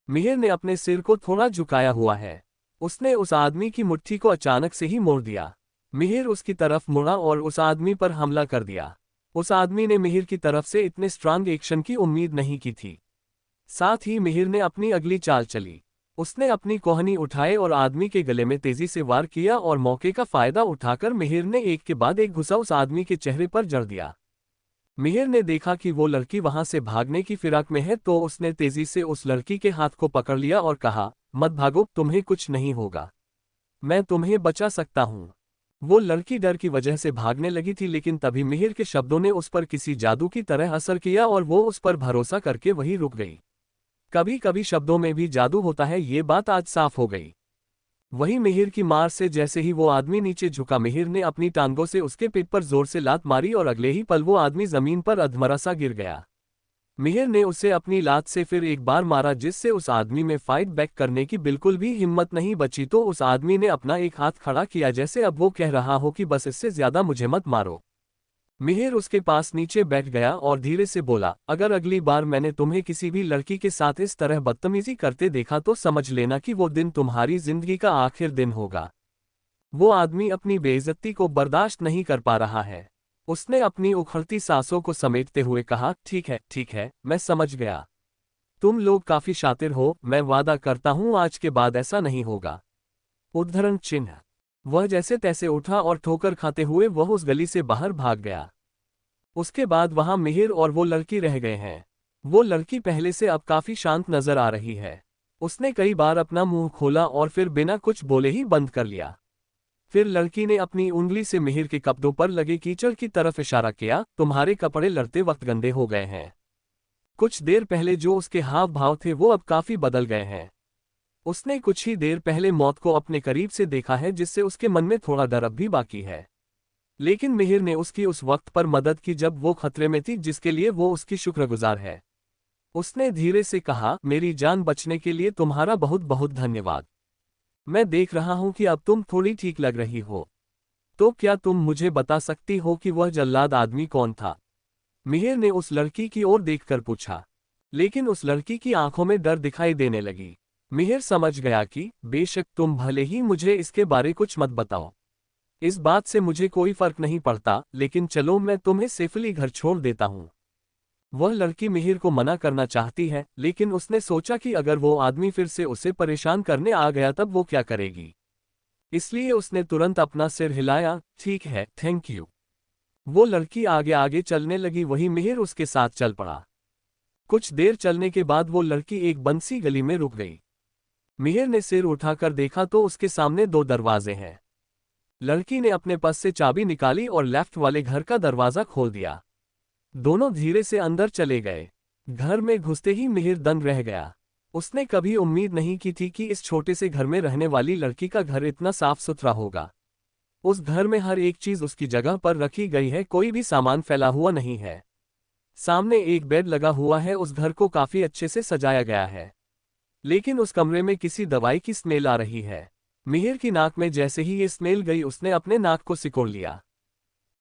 Speaker 1: मिहिर ने अपने सिर को थोड़ा झुकाया हुआ है। उसने उस आदमी की मुट्ठी को अचानक से ही मोड़ दिया। मिहिर उसकी तरफ मुड़ा और उस आदमी पर हमला कर दिया। उस आदमी ने मिहिर की तरफ से इतने स्ट्रांग एक्शन की उम्मीद नहीं की थी। साथ ही मिहिर ने अपनी अगली चाल चली। उसने अपनी कोहनी उठाए और आदमी के गले में तेजी से वार किया और मौके का फायदा उठाकर मिहिर ने एक के बाद एक घुसा उस आदमी के चेहरे पर जड़ दिया। मिहिर ने देखा कि वो लड़की वहां से भागने की फिराक में है, तो उसने तेजी से उस लड़की के हाथ को पकड़ लिया और कहा, मत भागो, तुम्हें कुछ नहीं होगा, मैं तुम्हें बचा सकता हूं। वो लड़की डर की वजह से भागने लगी थी, लेकिन तभी मिहिर के शब्दों ने उस पर किसी जादू की तरह असर किया और वो उस पर भरोसा करके वहीं रुक गई। कभी कभी शब्दों में भी जादू होता है, ये बात आज साफ हो गई। वही मिहिर की मार से जैसे ही वो आदमी नीचे झुका, मिहिर ने अपनी टांगों से उसके पेट पर जोर से लात मारी और अगले ही पल वो आदमी जमीन पर अधमरा सा गिर गया। मिहिर ने उसे अपनी लात से फिर एक बार मारा, जिससे उस आदमी में फाइट बैक करने की बिल्कुल भी हिम्मत नहीं बची। तो उस आदमी ने अपना एक हाथ खड़ा किया, जैसे अब वो कह रहा हो कि बस इससे ज्यादा मुझे मत मारो। मिहिर उसके पास नीचे बैठ गया और धीरे से बोला, अगर अगली बार मैंने तुम्हें किसी भी लड़की के साथ इस तरह बदतमीजी करते देखा तो समझ लेना कि वो दिन तुम्हारी जिंदगी का आखिर दिन होगा। वो आदमी अपनी बेइज्जती को बर्दाश्त नहीं कर पा रहा है। उसने अपनी उखड़ती सांसों को समेटते हुए कहा, ठीक है, मैं समझ गया। तुम लोग काफी शातिर हो, मैं वादा करता हूं आज के बाद ऐसा नहीं होगा। उद्धरण चिन्ह। वह जैसे तैसे उठा और ठोकर खाते हुए वह उस गली से बाहर भाग गया। उसके बाद वहां मिहिर और वो लड़की रह गए हैं। वो लड़की पहले से अब काफी शांत नजर आ रही है। उसने कई बार अपना मुंह खोला और फिर बिना कुछ बोले ही बंद कर लिया। फिर लड़की ने अपनी उंगली से मिहिर के कपड़ों पर लगे कीचड़ की तरफ इशारा किया, तुम्हारे कपड़े लड़ते वक्त गंदे हो गए हैं। कुछ देर पहले जो उसके हाव भाव थे वो अब काफी बदल गए हैं। उसने कुछ ही देर पहले मौत को अपने करीब से देखा है, जिससे उसके मन में थोड़ा डर अब भी बाकी है। लेकिन मिहिर ने उसकी उस वक्त पर मदद की जब वो खतरे में थी, जिसके लिए वो उसकी शुक्रगुजार है। उसने धीरे से कहा, मेरी जान बचने के लिए तुम्हारा बहुत बहुत धन्यवाद। मैं देख रहा हूं कि अब तुम थोड़ी ठीक लग रही हो। तो क्या तुम मुझे बता सकती हो कि वह जल्लाद आदमी कौन था? मिहिर ने उस लड़की की ओर देखकर पूछा। लेकिन उस लड़की की आंखों में डर दिखाई देने लगी। मिहिर समझ गया कि बेशक तुम भले ही मुझे इसके बारे कुछ मत बताओ, इस बात से मुझे कोई फर्क नहीं पड़ता, लेकिन चलो मैं तुम्हें सेफली घर छोड़ देता हूं। वह लड़की मिहिर को मना करना चाहती है, लेकिन उसने सोचा कि अगर वो आदमी फिर से उसे परेशान करने आ गया तब वो क्या करेगी। इसलिए उसने तुरंत अपना सिर हिलाया, ठीक है, थैंक यू। वो लड़की आगे आगे चलने लगी, वही मिहिर उसके साथ चल पड़ा। कुछ देर चलने के बाद वो लड़की एक बंद सी गली में रुक गई। मिहिर ने सिर उठाकर देखा तो उसके सामने दो दरवाजे हैं। लड़की ने अपने पास से चाबी निकाली और लेफ्ट वाले घर का दरवाजा खोल दिया। दोनों धीरे से अंदर चले गए। घर में घुसते ही मिहिर दंग रह गया। उसने कभी उम्मीद नहीं की थी कि इस छोटे से घर में रहने वाली लड़की का घर इतना साफ सुथरा होगा। उस घर में हर एक चीज उसकी जगह पर रखी गई है, कोई भी सामान फैला हुआ नहीं है। सामने एक बेड लगा हुआ है, उस घर को काफी अच्छे से सजाया गया है। लेकिन उस कमरे में किसी दवाई की स्मेल आ रही है। मिहिर की नाक में जैसे ही ये स्मेल गई, उसने अपने नाक को सिकोड़ लिया,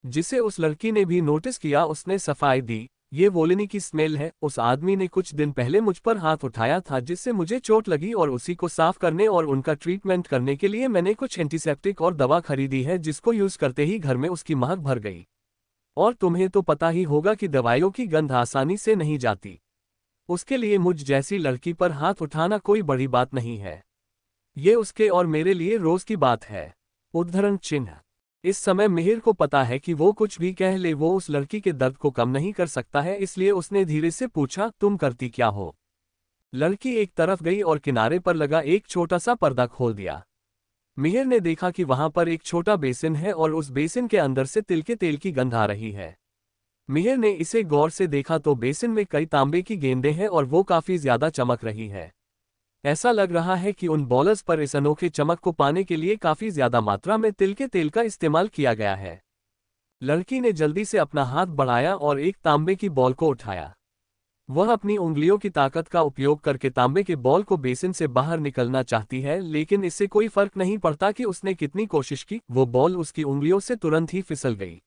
Speaker 1: जिसे उस लड़की ने भी नोटिस किया। उसने सफाई दी, ये वोलिनी की स्मेल है। उस आदमी ने कुछ दिन पहले मुझ पर हाथ उठाया था, जिससे मुझे चोट लगी, और उसी को साफ करने और उनका ट्रीटमेंट करने के लिए मैंने कुछ एंटीसेप्टिक और दवा खरीदी है, जिसको यूज करते ही घर में उसकी महक भर गई। और तुम्हें तो पता ही होगा कि दवाइयों की गंध आसानी से नहीं जाती। उसके लिए मुझ जैसी लड़की पर हाथ उठाना कोई बड़ी बात नहीं है। ये उसके और मेरे लिए रोज की बात है। उद्धरण चिन्ह। इस समय मिहिर को पता है कि वो कुछ भी कह ले, वो उस लड़की के दर्द को कम नहीं कर सकता है, इसलिए उसने धीरे से पूछा, तुम करती क्या हो? लड़की एक तरफ गई और किनारे पर लगा एक छोटा सा पर्दा खोल दिया। मिहिर ने देखा कि वहां पर एक छोटा बेसिन है और उस बेसिन के अंदर से तिल के तेल की गंध आ रही है। मिहिर ने इसे गौर से देखा तो बेसिन में कई तांबे की गेंदें हैं और वो काफी ज्यादा चमक रही है। ऐसा लग रहा है कि उन बॉलर्स पर इस अनोखे चमक को पाने के लिए काफी ज्यादा मात्रा में तिल के तेल का इस्तेमाल किया गया है। लड़की ने जल्दी से अपना हाथ बढ़ाया और एक तांबे की बॉल को उठाया। वह अपनी उंगलियों की ताकत का उपयोग करके तांबे के बॉल को बेसिन से बाहर निकलना चाहती है, लेकिन इससे कोई फर्क नहीं पड़ता कि उसने कितनी कोशिश की, वो बॉल उसकी उंगलियों से तुरंत ही फिसल गई।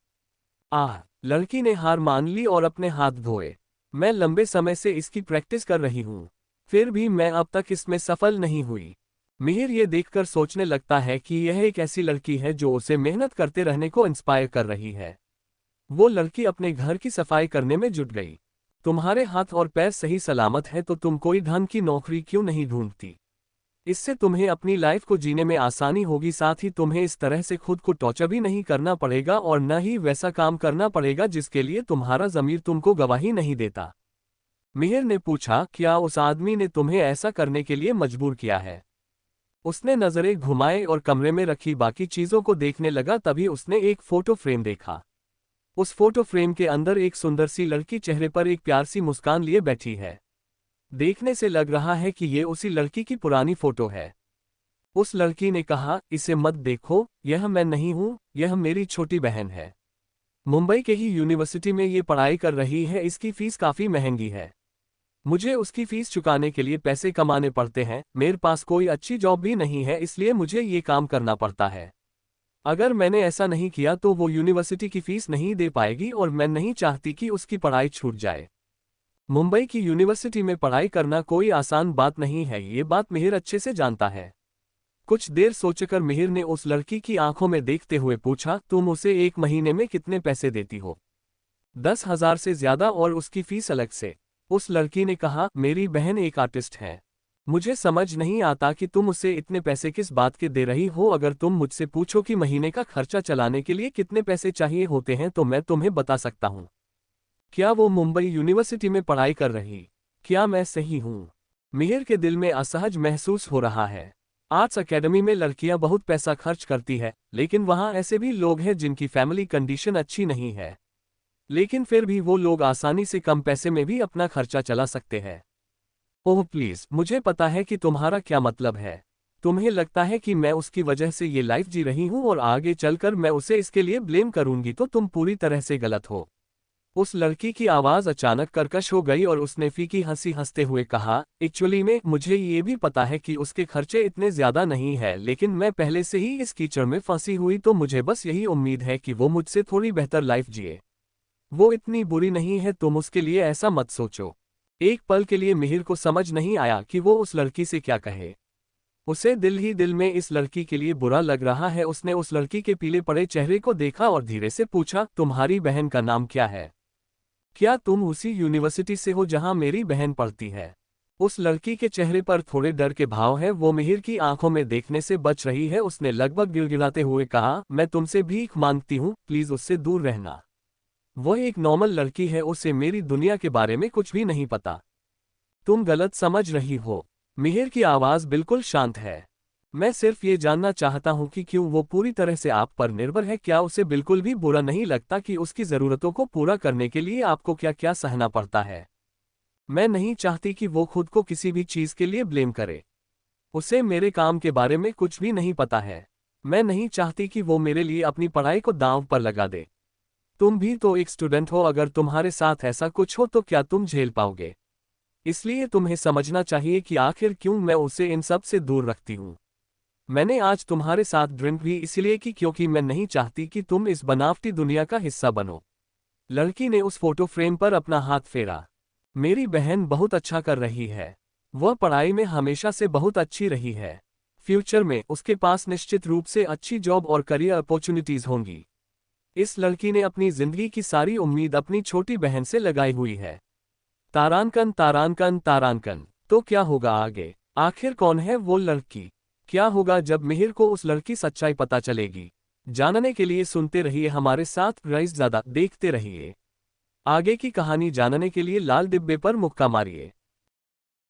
Speaker 1: लड़की ने हार मान ली और अपने हाथ धोए। मैं लंबे समय से इसकी प्रैक्टिस कर रही हूँ, फिर भी मैं अब तक इसमें सफल नहीं हुई। मिहिर ये देखकर सोचने लगता है कि यह एक ऐसी लड़की है जो उसे मेहनत करते रहने को इंस्पायर कर रही है। वो लड़की अपने घर की सफाई करने में जुट गई। तुम्हारे हाथ और पैर सही सलामत है तो तुम कोई ढंग की नौकरी क्यों नहीं ढूंढती? इससे तुम्हें अपनी लाइफ को जीने में आसानी होगी, साथ ही तुम्हें इस तरह से खुद को टॉर्चर भी नहीं करना पड़ेगा और न ही वैसा काम करना पड़ेगा जिसके लिए तुम्हारा ज़मीर तुमको गवाही नहीं देता। मिहिर ने पूछा, क्या उस आदमी ने तुम्हें ऐसा करने के लिए मजबूर किया है? उसने नजरें घुमाए और कमरे में रखी बाकी चीजों को देखने लगा। तभी उसने एक फोटो फ्रेम देखा। उस फोटो फ्रेम के अंदर एक सुंदर सी लड़की चेहरे पर एक प्यार सी मुस्कान लिए बैठी है। देखने से लग रहा है कि ये उसी लड़की की पुरानी फोटो है। उस लड़की ने कहा, इसे मत देखो, यह मैं नहीं हूं, यह मेरी छोटी बहन है। मुंबई के ही यूनिवर्सिटी में ये पढ़ाई कर रही है। इसकी फीस काफी महंगी है। मुझे उसकी फीस चुकाने के लिए पैसे कमाने पड़ते हैं। मेरे पास कोई अच्छी जॉब भी नहीं है, इसलिए मुझे ये काम करना पड़ता है। अगर मैंने ऐसा नहीं किया तो वो यूनिवर्सिटी की फीस नहीं दे पाएगी और मैं नहीं चाहती कि उसकी पढ़ाई छूट जाए। मुंबई की यूनिवर्सिटी में पढ़ाई करना कोई आसान बात नहीं है, ये बात मिहिर अच्छे से जानता है। कुछ देर सोचकर मिहिर ने उस लड़की की आंखों में देखते हुए पूछा, तुम उसे एक महीने में कितने पैसे देती हो? 10,000 से ज्यादा, और उसकी फीस अलग से। उस लड़की ने कहा, मेरी बहन एक आर्टिस्ट है। मुझे समझ नहीं आता कि तुम उसे इतने पैसे किस बात के दे रही हो। अगर तुम मुझसे पूछो कि महीने का खर्चा चलाने के लिए कितने पैसे चाहिए होते हैं तो मैं तुम्हें बता सकता हूँ। क्या वो मुंबई यूनिवर्सिटी में पढ़ाई कर रही? क्या मैं सही हूँ? मिहिर के दिल में असहज महसूस हो रहा है। आर्ट्स एकेडमी में लड़कियां बहुत पैसा खर्च करती है, लेकिन वहां ऐसे भी लोग हैं जिनकी फैमिली कंडीशन अच्छी नहीं है, लेकिन फिर भी वो लोग आसानी से कम पैसे में भी अपना खर्चा चला सकते हैं। ओह प्लीज, मुझे पता है कि तुम्हारा क्या मतलब है। तुम्हें लगता है कि मैं उसकी वजह से ये लाइफ जी रही हूँ और आगे चलकर मैं उसे इसके लिए ब्लेम करूंगी तो तुम पूरी तरह से गलत हो। उस लड़की की आवाज अचानक कर्कश हो गई और उसने फीकी हंसी हंसते हुए कहा, एक्चुअली में मुझे ये भी पता है कि उसके खर्चे इतने ज्यादा नहीं है, लेकिन मैं पहले से ही इस कीचड़ में फंसी हुई तो मुझे बस यही उम्मीद है कि वो मुझसे थोड़ी बेहतर लाइफ जिए। वो इतनी बुरी नहीं है, तुम उसके लिए ऐसा मत सोचो। एक पल के लिए मिहिर को समझ नहीं आया कि वो उस लड़की से क्या कहे। उसे दिल ही दिल में इस लड़की के लिए बुरा लग रहा है। उसने उस लड़की के पीले पड़े चेहरे को देखा और धीरे से पूछा, तुम्हारी बहन का नाम क्या है? क्या तुम उसी यूनिवर्सिटी से हो जहां मेरी बहन पढ़ती है? उस लड़की के चेहरे पर थोड़े डर के भाव हैं, वो मिहिर की आंखों में देखने से बच रही है। उसने लगभग गिड़गिड़ाते हुए कहा, मैं तुमसे भीख मांगती हूँ, प्लीज उससे दूर रहना। वह एक नॉर्मल लड़की है, उसे मेरी दुनिया के बारे में कुछ भी नहीं पता। तुम गलत समझ रही हो। मिहिर की आवाज बिल्कुल शांत है। मैं सिर्फ ये जानना चाहता हूँ कि क्यों वो पूरी तरह से आप पर निर्भर है। क्या उसे बिल्कुल भी बुरा नहीं लगता कि उसकी जरूरतों को पूरा करने के लिए आपको क्या क्या सहना पड़ता है? मैं नहीं चाहती कि वो खुद को किसी भी चीज के लिए ब्लेम करे। उसे मेरे काम के बारे में कुछ भी नहीं पता है। मैं नहीं चाहती कि वो मेरे लिए अपनी पढ़ाई को दांव पर लगा दे। तुम भी तो एक स्टूडेंट हो, अगर तुम्हारे साथ ऐसा कुछ हो तो क्या तुम झेल पाओगे? इसलिए तुम्हें समझना चाहिए कि आखिर क्यों मैं उसे इन सब से दूर रखती हूँ। मैंने आज तुम्हारे साथ ड्रिंक भी इसलिए की क्योंकि मैं नहीं चाहती कि तुम इस बनावटी दुनिया का हिस्सा बनो। लड़की ने उस फोटो फ्रेम पर अपना हाथ फेरा। मेरी बहन बहुत अच्छा कर रही है। वह पढ़ाई में हमेशा से बहुत अच्छी रही है। फ्यूचर में उसके पास निश्चित रूप से अच्छी जॉब और करियर अपॉर्चुनिटीज होंगी। इस लड़की ने अपनी जिंदगी की सारी उम्मीद अपनी छोटी बहन से लगाई हुई है। तारांकन तारांकन तारांकन। तो क्या होगा आगे? आखिर कौन है वो लड़की? क्या होगा जब मिहिर को उस लड़की सच्चाई पता चलेगी? जानने के लिए सुनते रहिए हमारे साथ, राइज ज़्यादा देखते रहिए। आगे की कहानी जानने के लिए लाल डिब्बे पर मुक्का मारिए।